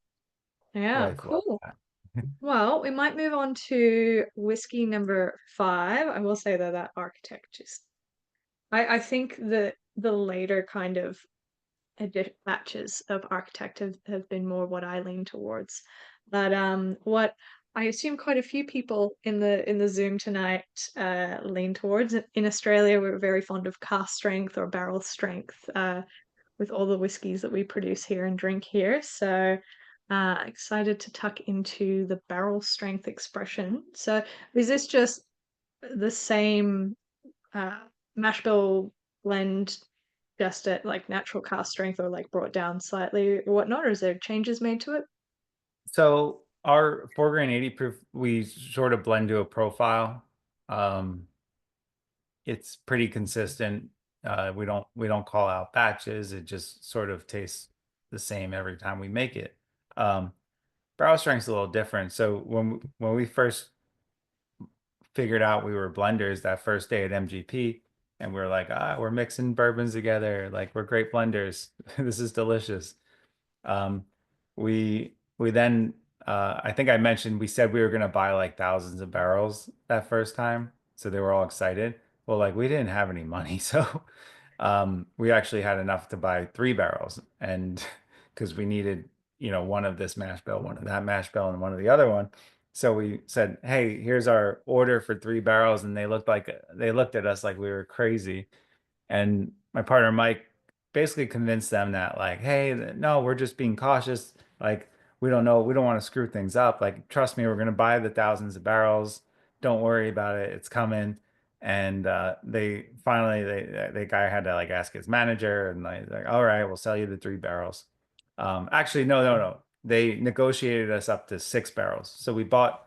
Yeah, life like cool. that. Well, we might move on to whiskey number 5. I will say though that architect just I think that the later kind of batches of Architect have been more what I lean towards. But what I assume quite a few people in the Zoom tonight lean towards. In Australia, we're very fond of cask strength or barrel strength with all the whiskies that we produce here and drink here. So excited to tuck into the barrel strength expression. So is this just the same uh, mash bill blend just at like natural cask strength or like brought down slightly or whatnot, or is there changes made to it? So our 4 grain 80 proof, we sort of blend to a profile. Um, it's pretty consistent. We don't call out batches. It just sort of tastes the same every time we make it. Um, Barrel strength's a little different. So when we first figured out we were blenders that first day at MGP, and we were like, we're mixing bourbons together, like we're great blenders. This is delicious. Um, we then I think I mentioned we said we were gonna buy like thousands of barrels that first time, so they were all excited. Well, like we didn't have any money, so we actually had enough to buy 3 barrels, and because we needed, one of this mash bill, one of that mash bill, and one of the other one. So we said, "Hey, here's our order for 3 barrels," and they looked at us like we were crazy. And my partner Mike basically convinced them that like, hey, no, we're just being cautious. Like, we don't know, we don't want to screw things up. Like, trust me, we're gonna buy the thousands of barrels. Don't worry about it. It's coming. And they finally the guy had to like ask his manager and like, all right, we'll sell you the 3 barrels. Actually, no. They negotiated us up to 6 barrels. So we bought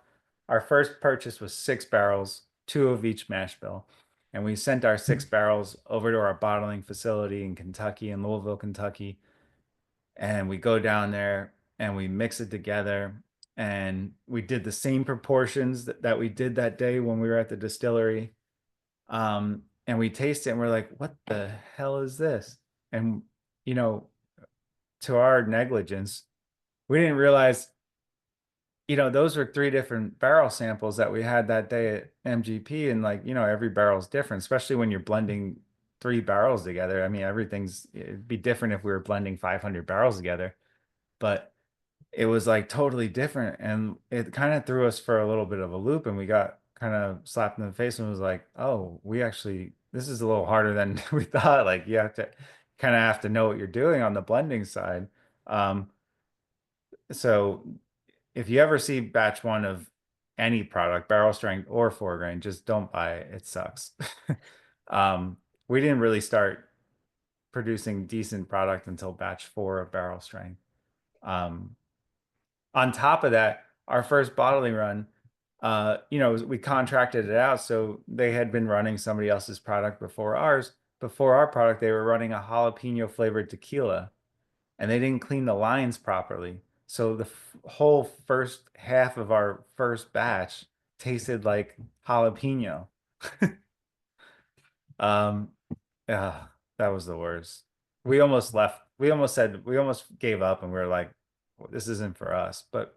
our first purchase was 6 barrels, two of each mash bill, and we sent our 6 barrels over to our bottling facility in Kentucky, in Louisville, Kentucky. And we go down there and we mix it together. And we did the same proportions that we did that day when we were at the distillery. And we taste it and we're like, what the hell is this? And, you know, to our negligence, we didn't realize, those were 3 different barrel samples that we had that day at MGP. And like, every barrel's different, especially when you're blending 3 barrels together. I mean, it'd be different if we were blending 500 barrels together, but it was like totally different. And it kind of threw us for a little bit of a loop. And we got kind of slapped in the face and was like, oh, this is a little harder than we thought. Like, you have to know what you're doing on the blending side. Um, so if you ever see batch one of any product, barrel strength or 4 grain, just don't buy it. It sucks. Um, we didn't really start producing decent product until batch 4 of barrel strength. Um, on top of that, our first bottling run, we contracted it out. So they had been running somebody else's product before ours. Before our product, they were running a jalapeno flavored tequila, and they didn't clean the lines properly. So the whole first half of our first batch tasted like jalapeno. Um, yeah, that was the worst. We almost left. We almost gave up, and we were like, well, this isn't for us. But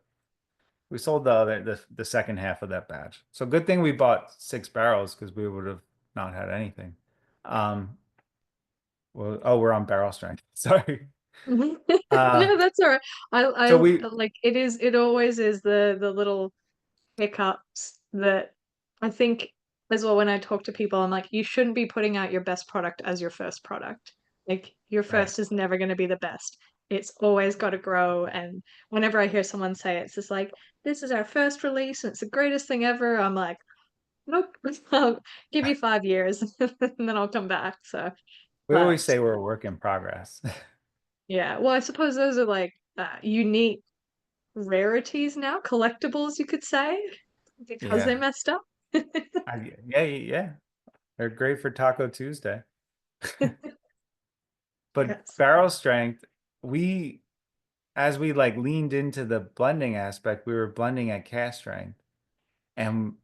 we sold the second half of that batch. So good thing we bought 6 barrels because we would have not had anything. Um, well, oh, we're on barrel strength. Sorry. Mhm. Uh, No, that's all right. so I we like it always is the little hiccups that I think as well when I talk to people, I'm like, you shouldn't be putting out your best product as your first product. Like your right. first is never going to be the best. It's always got to grow. And whenever I hear someone say it's just like, this is our first release and it's the greatest thing ever, I'm like, nope, I'll give you 5 years and then I'll come back. So, We always but say we're a work in progress. yeah, well, I suppose those are like unique rarities now, collectibles, you could say, because they Yeah. messed up. Yeah. They're great for Taco Tuesday. But Yes. barrel strength, we as we like leaned into the blending aspect, we were blending at cast strength. And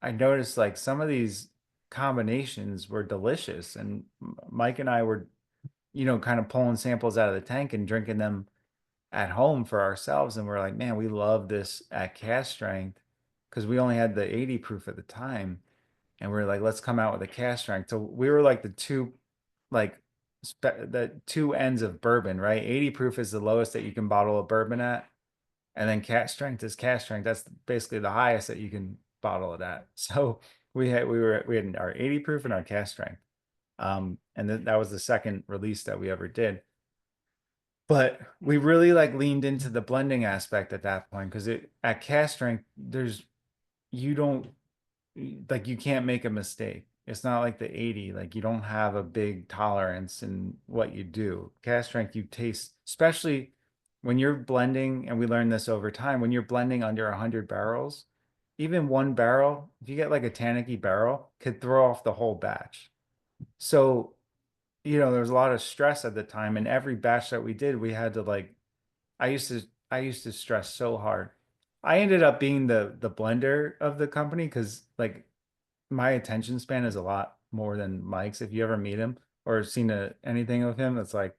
I noticed like some of these combinations were delicious. And Mike and I were, kind of pulling samples out of the tank and drinking them at home for ourselves. And we're like, man, we love this at cast strength because we only had the 80 proof at the time. And we are like, let's come out with a cast strength. So we were like the two like the two ends of bourbon, right? 80 proof is the lowest that you can bottle a bourbon at, and then cask strength is cask strength. That's basically the highest that you can bottle it at. So we had our 80 proof and our cask strength. And then that was the second release that we ever did. But we really like leaned into the blending aspect at that point because it at cask strength, you don't like you can't make a mistake. It's not like the 80, like you don't have a big tolerance in what you do. Cask strength, you taste, especially when you're blending, and we learned this over time, when you're blending under 100 barrels, even one barrel, if you get like a Tannicky barrel, could throw off the whole batch. So, there was a lot of stress at the time, and every batch that we did, we had to like, I used to stress so hard. I ended up being the blender of the company because like my attention span is a lot more than Mike's. If you ever meet him or seen anything of him, it's like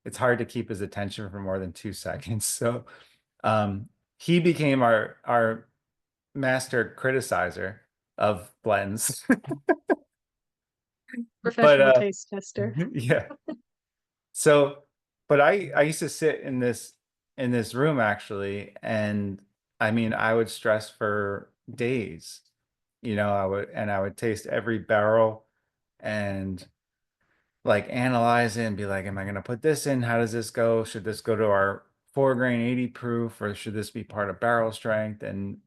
it's hard to keep his attention for more than 2 seconds. So um, he became our master criticizer of blends. But Professional taste tester. yeah. So, but I used to sit in this room actually, and I mean I would stress for days. I would taste every barrel and like analyze it and be like, am I going to put this in? How does this go? Should this go to our 4 grain 80 proof or should this be part of barrel strength? And,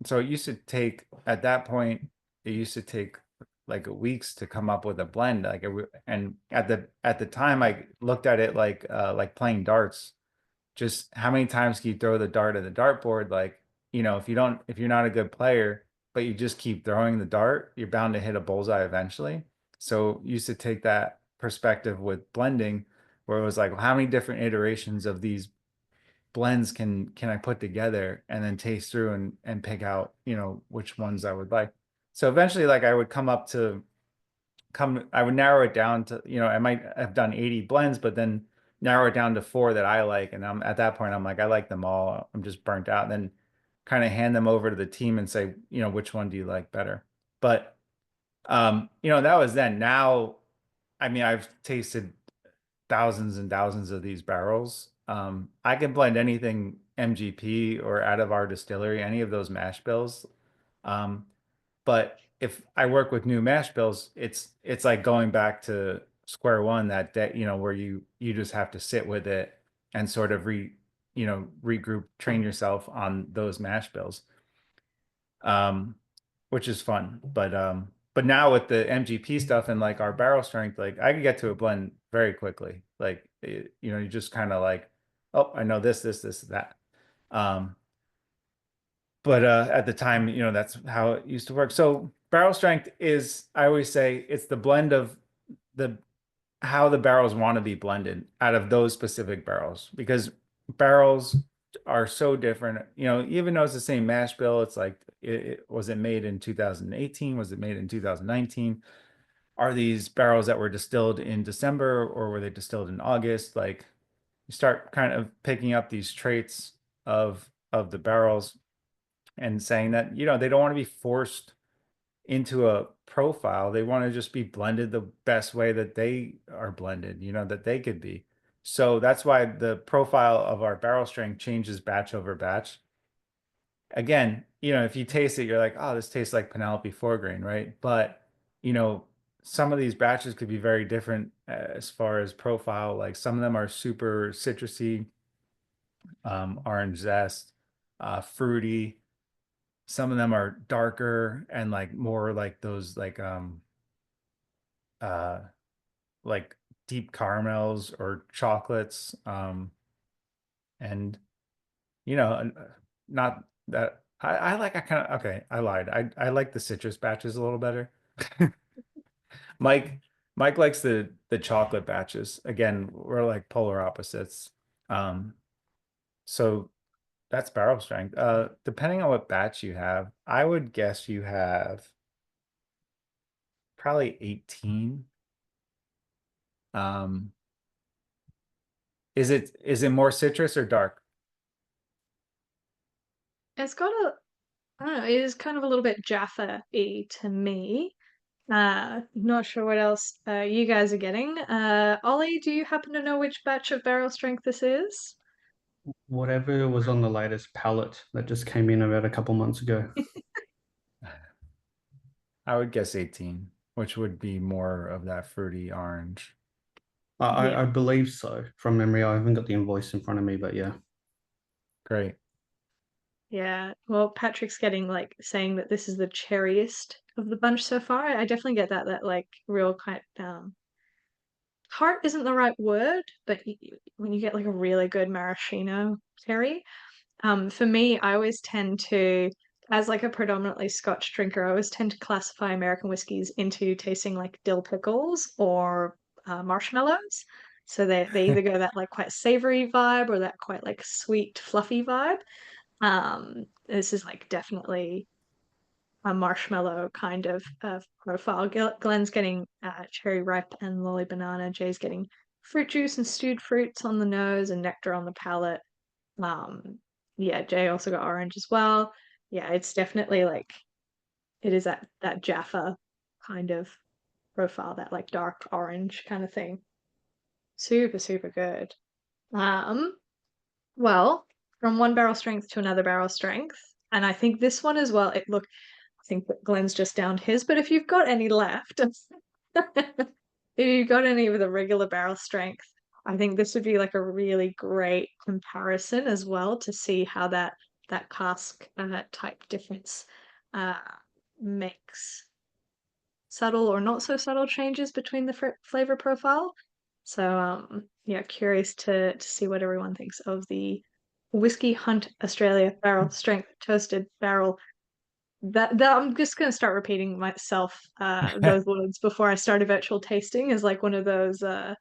so it used to take at that point, it used to take like weeks to come up with a blend. And at the time I looked at it like playing darts. Just how many times can you throw the dart at the dartboard? Like, if you're not a good player, but you just keep throwing the dart, you're bound to hit a bullseye eventually. So used to take that perspective with blending, where it was like, well, how many different iterations of these blends can I put together and then taste through and pick out, which ones I would like. So eventually, like I would I would narrow it down to, I might have done 80 blends, but then narrow it down to four that I like. And I'm at that point, I'm like, I like them all. I'm just burnt out. And then kind of hand them over to the team and say, which one do you like better? But that was then. Now, I mean, I've tasted thousands and thousands of these barrels. I can blend anything MGP or out of our distillery, any of those mash bills. Um, but if I work with new mash bills, it's like going back to square one that day, where you just have to sit with it and sort of regroup, train yourself on those mash bills. Um, which is fun. But now with the MGP stuff and like our barrel strength, like I could get to a blend very quickly. Like you just kind of like, oh, I know this, that. Um, but at the time, that's how it used to work. So barrel strength is, I always say, it's the blend of the how the barrels want to be blended out of those specific barrels because barrels are so different. Even though it's the same mash bill, it's like, was it made in 2018? Was it made in 2019? Are these barrels that were distilled in December or were they distilled in August? Like you start kind of picking up these traits of the barrels and saying that, they don't want to be forced into a profile. They want to just be blended the best way that they are blended, that they could be. So that's why the profile of our barrel strength changes batch over batch. Again, if you taste it, you're like, oh, this tastes like Penelope 4 grain, right? But, you know, some of these batches could be very different as far as profile. Like some of them are super citrusy, orange zest, fruity. Some of them are darker and like more like those uh like deep caramels or chocolates. And not that I kind of okay, I lied. I like the citrus batches a little better. Mike Mike likes the chocolate batches. Again, we're like polar opposites. Um, so that's barrel strength. Depending on what batch you have, I would guess you have probably 18. Um, is it more citrus or dark? It's got a, I don't know, it is kind of a little bit Jaffa-y to me. Not sure what else you guys are getting. Ollie, do you happen to know which batch of barrel strength this is? Whatever was on the latest pallet that just came in about a couple months ago. I would guess 18, which would be more of that fruity orange. Yeah. I believe so from memory. I haven't got the invoice in front of me, but yeah. Great. Yeah. Well, Patrick's getting like saying that this is the cherriest of the bunch so far. I definitely get that like real kind tart isn't the right word, but when you get like a really good maraschino cherry, for me, I always tend to, as like a predominantly Scotch drinker, I always tend to classify American whiskeys into tasting like dill pickles or marshmallows. So they either go that like quite savory vibe or that quite like sweet, fluffy vibe. This is like definitely a marshmallow kind of profile. Glenn's getting cherry ripe and lolly banana. Jay's getting fruit juice and stewed fruits on the nose and nectar on the palate. Um, yeah, Jay also got orange as well. Yeah, it's definitely like it is that Jaffa kind of profile, that like dark orange kind of thing. Super, super good. Um, well, from one barrel strength to another barrel strength, and I think this one as well. Look, I think that Glenn's just downed his, but if you've got any left, if you've got any with a regular barrel strength, I think this would be like a really great comparison as well to see how that cask type difference uh, makes subtle or not so subtle changes between the flavor profile. So yeah, curious to see what everyone thinks of the Whiskey Hunt Australia barrel strength toasted barrel. That I'm just gonna start repeating myself those words before I start a virtual tasting is like one of those uh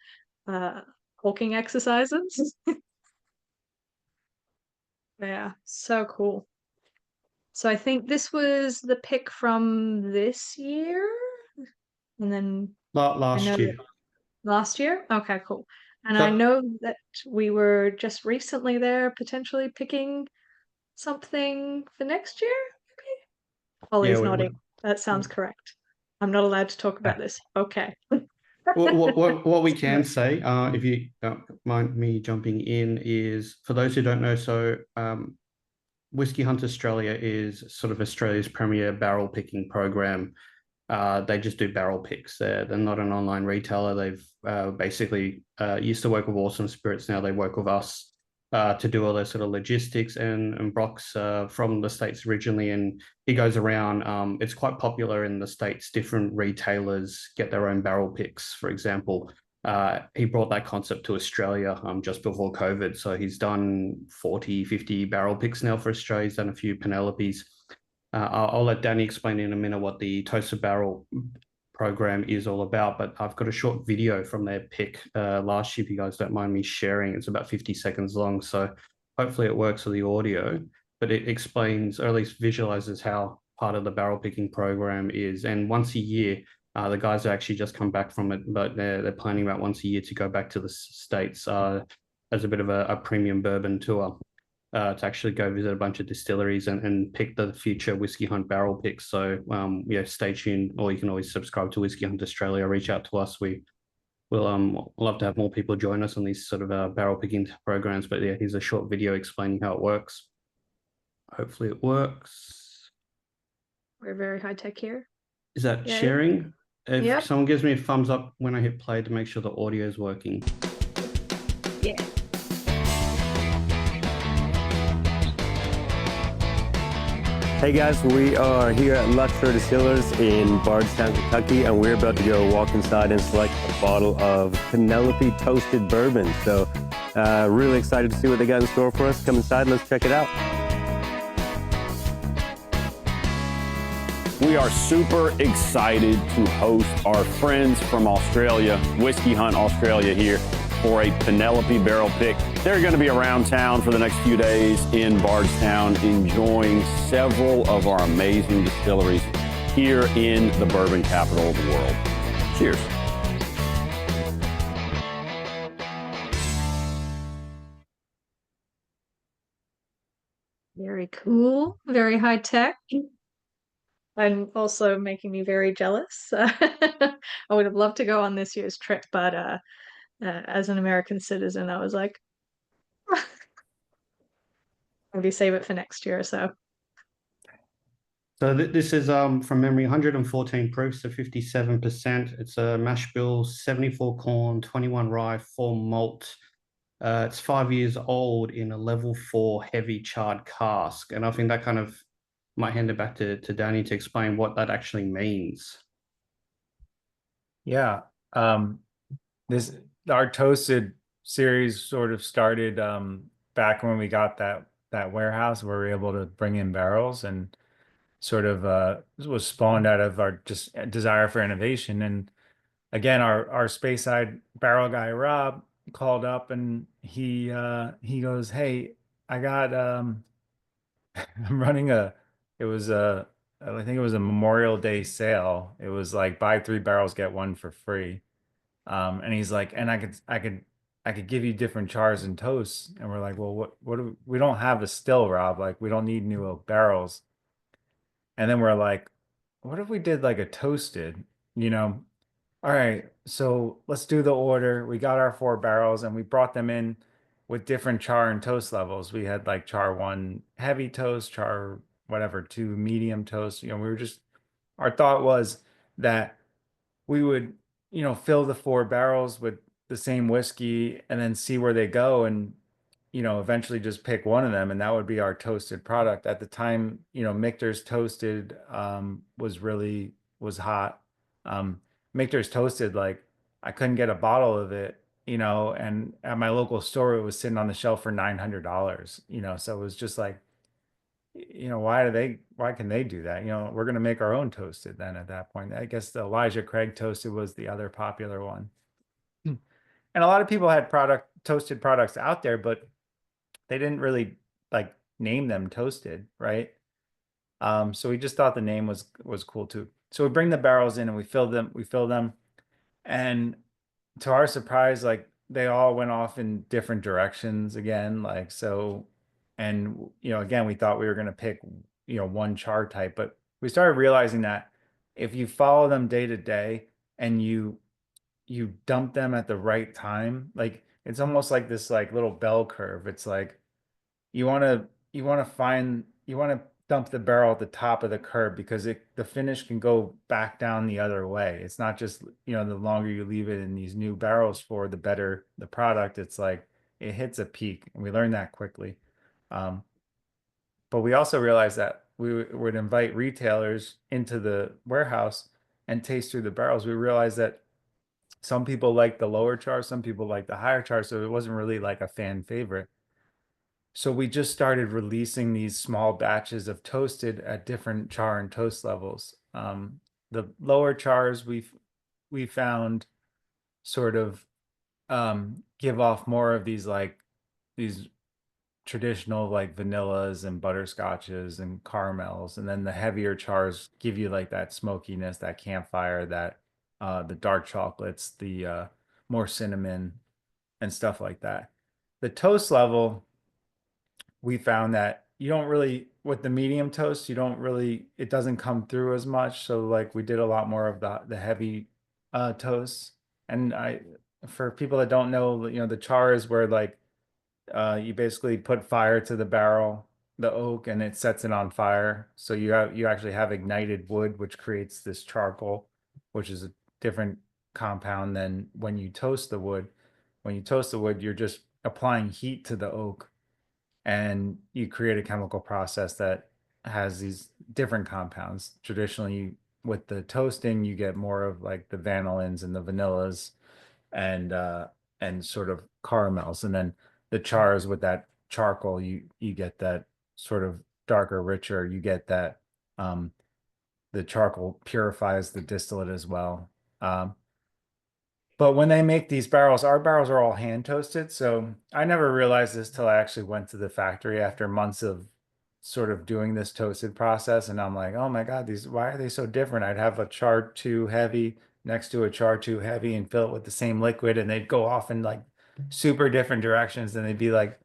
walking exercises. Yeah, so cool. So I think this was the pick from this year, and then I know Last that year. last year. Okay, cool. And I So know that we were just recently there potentially picking something for next year. yeah, Ollie's nodding. That sounds correct. I'm not allowed to talk about this. Okay. what we can say, if you don't mind me jumping in, is for those who don't know, so Whiskey Hunt Australia is sort of Australia's premier barrel picking program. They just do barrel picks. They're not an online retailer. They've basically used to work with Awesome Spirits. Now they work with us to do all their sort of logistics. And Brock's from the States originally, and he goes around. It's quite popular in the States. Different retailers get their own barrel picks. For example, he brought that concept to Australia just before COVID. So he's done 40, 50 barrel picks now for Australia. He's done a few Penelopes. I'll let Danny explain in a minute what the Toasted Barrel program is all about, but I've got a short video from their pick last year, if you guys don't mind me sharing. It's about 50 seconds long, so hopefully it works with the audio, but it explains, or at least visualizes how part of the barrel picking program is. And once a year, the guys actually just come back from it, but they're planning about once a year to go back to the States as a bit of a premium bourbon tour to actually go visit a bunch of distilleries and pick the future Whiskey Hunt barrel picks. So yeah, stay tuned, or you can always subscribe to Whiskey Hunt Australia. Reach out to us. We'll love to have more people join us on these sort of barrel picking programs. But yeah, here's a short video explaining how it works. Hopefully it works. We're very high tech here. Is that Yeah. sharing? If Yep. someone gives me a thumbs up when I hit play to make sure the audio is working. Yeah. Hey guys, we are here at Luxor Distillers in Bardstown, Kentucky, and we're about to go walk inside and select a bottle of Penelope Toasted Bourbon. So really excited to see what they got in store for us. Come inside, let's check it out. We are super excited to host our friends from Australia, Whiskey Hunt Australia here, for a Penelope barrel pick. They're going to be around town for the next few days in Bardstown, enjoying several of our amazing distilleries here in the bourbon capital of the world. Cheers. Very cool. Very high tech. and also making me very jealous. I would have loved to go on this year's trip, but as an American citizen, I was like, maybe save it for next year or so. So this is from memory, 114 proofs, so 57%. It's a mash bill, 74 corn, 21 rye, 4 malt. It's 5 years old in a level 4 heavy charred cask. And I think that kind of might hand it back to Danny to explain what that actually means. Yeah. This our toasted series sort of started back when we got that warehouse where we were able to bring in barrels, and sort of was spawned out of our just desire for innovation. And again, our space side barrel guy Rob called up, and he goes, "Hey, I got I'm running it was I think it was a Memorial Day sale. It was like buy 3 barrels, get one for free." And he's like, "And I could give you different chars and toasts." And we're like, "Well, we don't have a still, Rob. Like, we don't need new oak barrels." And then we're like, "What if we did like a toasted, you know?" All right, so let's do the order. We got our 4 barrels and we brought them in with different char and toast levels. We had like char 1 heavy toast, char whatever 2 medium toast. We were just, our thought was that we would, fill the 4 barrels with the same whiskey and then see where they go, and, eventually just pick one of them, and that would be our toasted product. At the time, Michter's Toasted was hot. Michter's Toasted, like I couldn't get a bottle of it, and at my local store it was sitting on the shelf for $900, so it was just like, why can they do that? We're going to make our own toasted then at that point. I guess the Elijah Craig Toasted was the other popular one. And a lot of people had toasted products out there, but they didn't really like name them toasted, right? So we just thought the name was cool too. So we bring the barrels in and we fill them, and to our surprise, like they all went off in different directions again. Like, so, and, again, we thought we were going to pick, one char type, but we started realizing that if you follow them day to day and you dump them at the right time, like it's almost like this like little bell curve. It's like you want to dump the barrel at the top of the curve, because the finish can go back down the other way. It's not just, the longer you leave it in these new barrels for, the better the product. It's like it hits a peak, and we learned that quickly. But we also realized that we would invite retailers into the warehouse and taste through the barrels. We realized that some people like the lower char, some people like the higher char, so it wasn't really like a fan favorite. So we just started releasing these small batches of toasted at different char and toast levels. The lower chars we found sort of give off more of these traditional like vanillas and butterscotches and caramels, and then the heavier chars give you like that smokiness, that campfire, that the dark chocolates, the more cinnamon and stuff like that. The toast level, we found that you don't really, with the medium toast, it doesn't come through as much. So like we did a lot more of the heavy toasts. And for people that don't know, the char is where like you basically put fire to the barrel, the oak, and it sets it on fire. So you actually have ignited wood, which creates this charcoal, which is a different compound than when you toast the wood. When you toast the wood, you're just applying heat to the oak, and you create a chemical process that has these different compounds. Traditionally, with the toasting, you get more of like the vanillins and the vanillas, and sort of caramels, and then the chars with that charcoal, you get that sort of darker, richer. You get that the charcoal purifies the distillate as well. But when they make these barrels, our barrels are all hand toasted. So I never realized this till I actually went to the factory after months of sort of doing this toasted process. And I'm like, oh my God, why are they so different? I'd have a char 2 heavy next to a char 2 heavy and fill it with the same liquid, and they'd go off in like super different directions, and they'd be like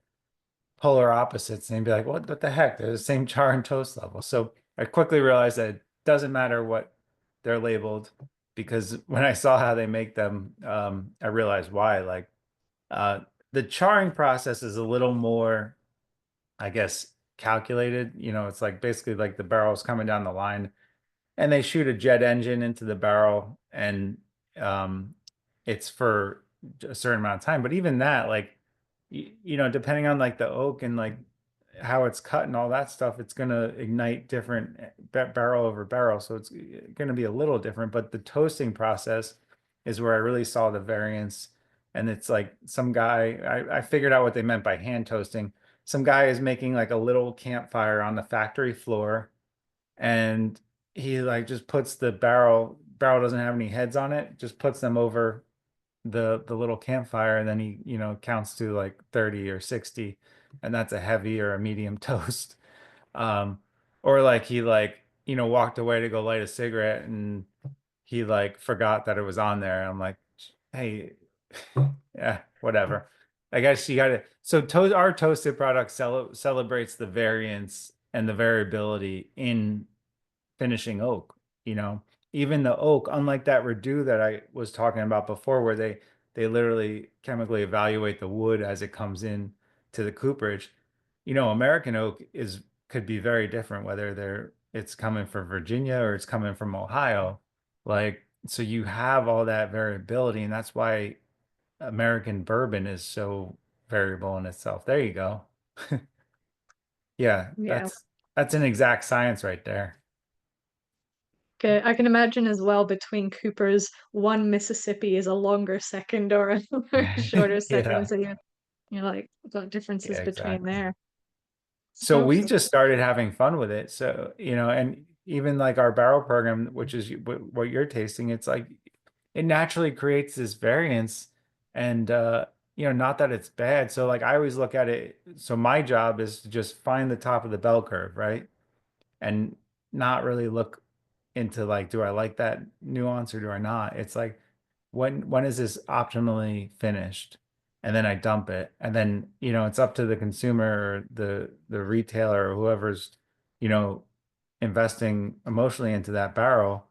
polar opposites. And they'd be like, what the heck? They're the same char and toast level. So I quickly realized that doesn't matter what they're labeled, because when I saw how they make them, I realized why. Like the charring process is a little more, I guess, calculated. You know, it's like basically like the barrel's coming down the line and they shoot a jet engine into the barrel, and um, it's for a certain amount of time. But even that, like, you know, depending on like the oak and like how it's cut and all that stuff, it's going to ignite different barrel over barrel. So it's going to be a little different. But the toasting process is where I really saw the variance. And it's like some guy, I figured out what they meant by hand toasting. Some guy is making like a little campfire on the factory floor, and he like just puts the barrel doesn't have any heads on it, just puts them over the little campfire, and then he, you know, counts to like 30 or 60, and that's a heavy or a medium toast. um or like he, like, you know, walked away to go light a cigarette and he like forgot that it was on there. I'm like, hey, yeah, whatever. I guess you gotta, so our toasted product celebrates the variance and the variability in finishing oak. You know, even the oak, unlike that redo that I was talking about before, where they literally chemically evaluate the wood as it comes in to the cooperage. You know, American oak is could be very different, whether it's coming from Virginia or it's coming from Ohio. Like, so you have all that variability, and that's why American bourbon is so variable in itself. There you go. Yeah, Yeah. that's an exact science right there. Okay, I can imagine as well between Coopers, one Mississippi is a longer second or a shorter second. Yeah, So you're like got differences yeah, between exactly. there. So So, we so just started having fun with it. So, you know, and even like our barrel program, which is what you're tasting, it's like it naturally creates this variance. And you know, not that it's bad. So like I always look at it, so my job is to just find the top of the bell curve, right? And not really look into like, do I like that nuance or do I not? It's like, when is this optimally finished? And then I dump it. And then, you know, it's up to the consumer or the retailer or whoever's, you know, investing emotionally into that barrel,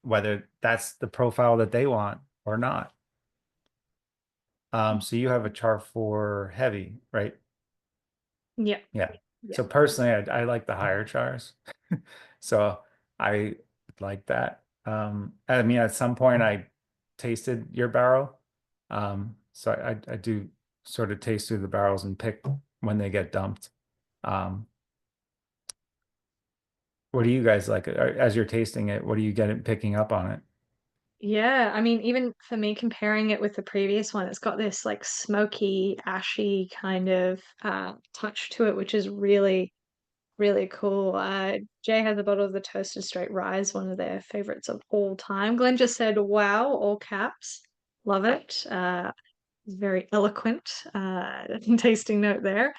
whether that's the profile that they want or not. So you have a char for heavy, right? yeah, Yeah. yeah. So personally, I like the higher chars. So I like that. I mean, at some point I tasted your barrel. So I do sort of taste through the barrels and pick when they get dumped. Um, what do you guys like as you're tasting it? What do you get picking up on it? Yeah, I mean, even for me, comparing it with the previous one, it's got this like smoky, ashy kind of touch to it, which is really, really cool. Jay has a bottle of the Toasted Straight Rye, one of their favorites of all time. Glenn just said, "Wow," all caps. Love it. Very eloquent tasting note there.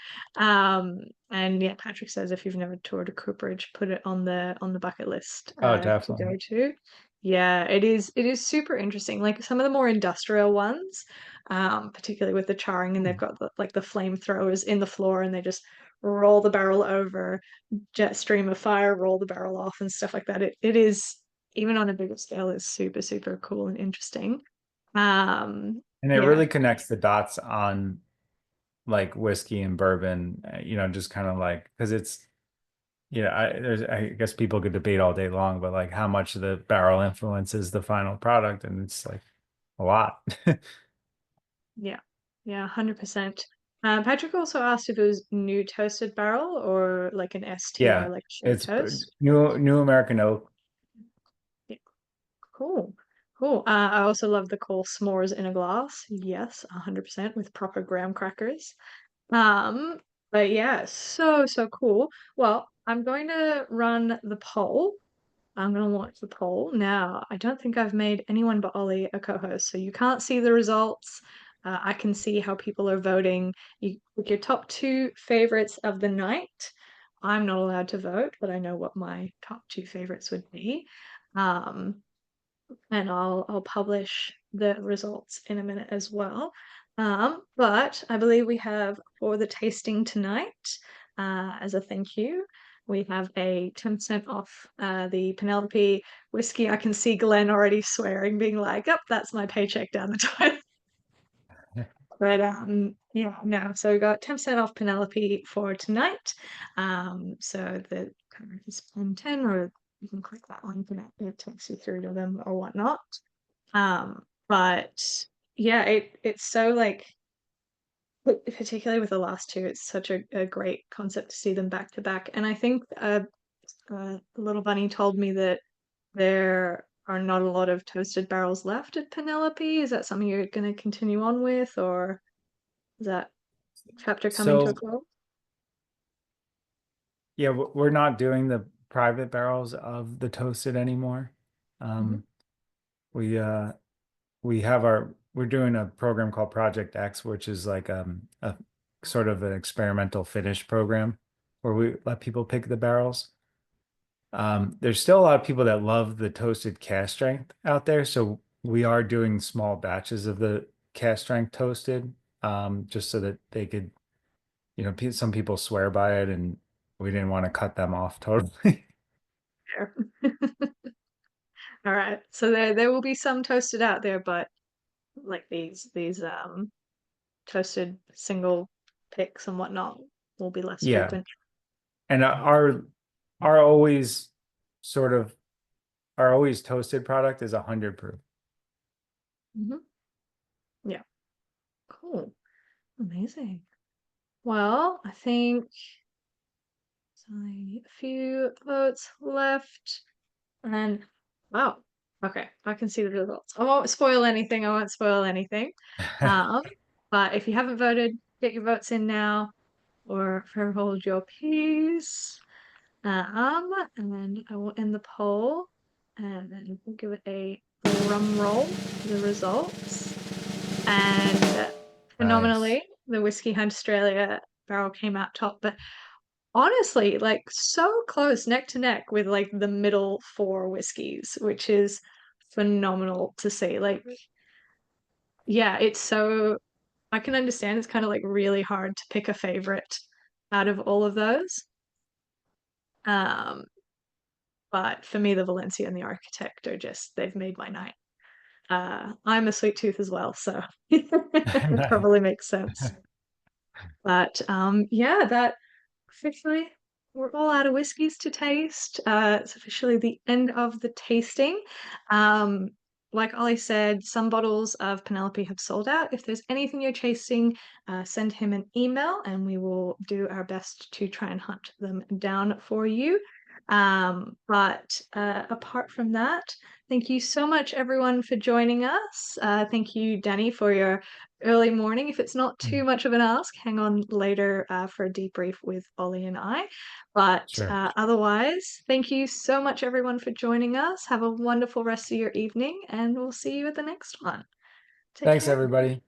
And yeah, Patrick says if you've never toured a cooperage, put it on the bucket list Oh, to go definitely. to. Yeah, it is super interesting. Like some of the more industrial ones, particularly with the charring, and they've got like the flamethrowers in the floor, and they just roll the barrel over, jet stream of fire, roll the barrel off, and stuff like that. It is, even on a bigger scale, is super super cool and interesting. And it Yeah, really connects the dots on like whiskey and bourbon, you know, just kind of like, because it's, you know, I guess people could debate all day long, but like how much the barrel influences the final product, and it's like a lot. yeah, yeah, 100%. Patrick also asked if it was new toasted barrel or like an STR, Yeah, like straight it's toast. new American oak. Yeah, cool, cool. I also love the call s'mores in a glass. Yes, 100% with proper graham crackers. Um, but yeah, so so cool. Well, I'm going to run the poll. I'm going to launch the poll now. I don't think I've made anyone but Ollie a co-host, so you can't see the results. I can see how people are voting. You pick your top two favorites of the night. I'm not allowed to vote, but I know what my top two favorites would be. Um, and I'll publish the results in a minute as well. But I believe we have for the tasting tonight, as a thank you. we have a 10% off the Penelope whiskey. I can see Glenn already swearing, being like, "Yep, that's my paycheck down the toilet." But yeah, no. So we got 10% off Penelope for tonight. So the code is 10, or you can click that one, it takes you through to them or whatnot. But yeah, it's so like, particularly with the last two, it's such a great concept to see them back to back. And I think Little Bunny told me that there are not a lot of toasted barrels left at Penelope. Is that something you're going to continue on with, or is that chapter coming to a So close? yeah, we're not doing the private barrels of the toasted anymore. Mhm. We have we're doing a program called Project X, which is like a sort of an experimental finish program where we let people pick the barrels. There's still a lot of people that love the toasted cast strength out there, so we are doing small batches of the cast strength toasted, just so that they could, some people swear by it, and we didn't want to cut them off totally. Fair. All right. So there will be some toasted out there, but like these toasted single picks and whatnot will be less Yeah, frequent. and our always sort of our always toasted product is 100 proof. Yeah. Cool. Amazing. Well, I think a few votes left, and wow. Okay, I can see the results. I won't spoil anything. But if you haven't voted, get your votes in now, or forever hold your peace. And I will end the poll, and then we'll give it a drum roll for the results. And phenomenally, Nice. the Whiskey Hunt Australia barrel came out top, but honestly, like so close, neck to neck with like the middle four whiskeys, which is phenomenal to see. Like, yeah, it's so, I can understand it's kind of like really hard to pick a favorite out of all of those. But for me, the Valencia and the Architect are just, they've made my night. I'm a sweet tooth as well, so it probably makes sense. But yeah, that officially, we're all out of whiskeys to taste. It's officially the end of the tasting. Like Ollie said, some bottles of Penelope have sold out. If there's anything you're chasing, send him an email and we will do our best to try and hunt them down for you. But apart from that, thank you so much, everyone, for joining us. Thank you, Danny, for your early morning. If it's not too much of an ask, hang on later for a debrief with Ollie and I. But Sure. otherwise, thank you so much, everyone, for joining us. Have a wonderful rest of your evening, and we'll see you at the next one. Take Thanks, care. everybody.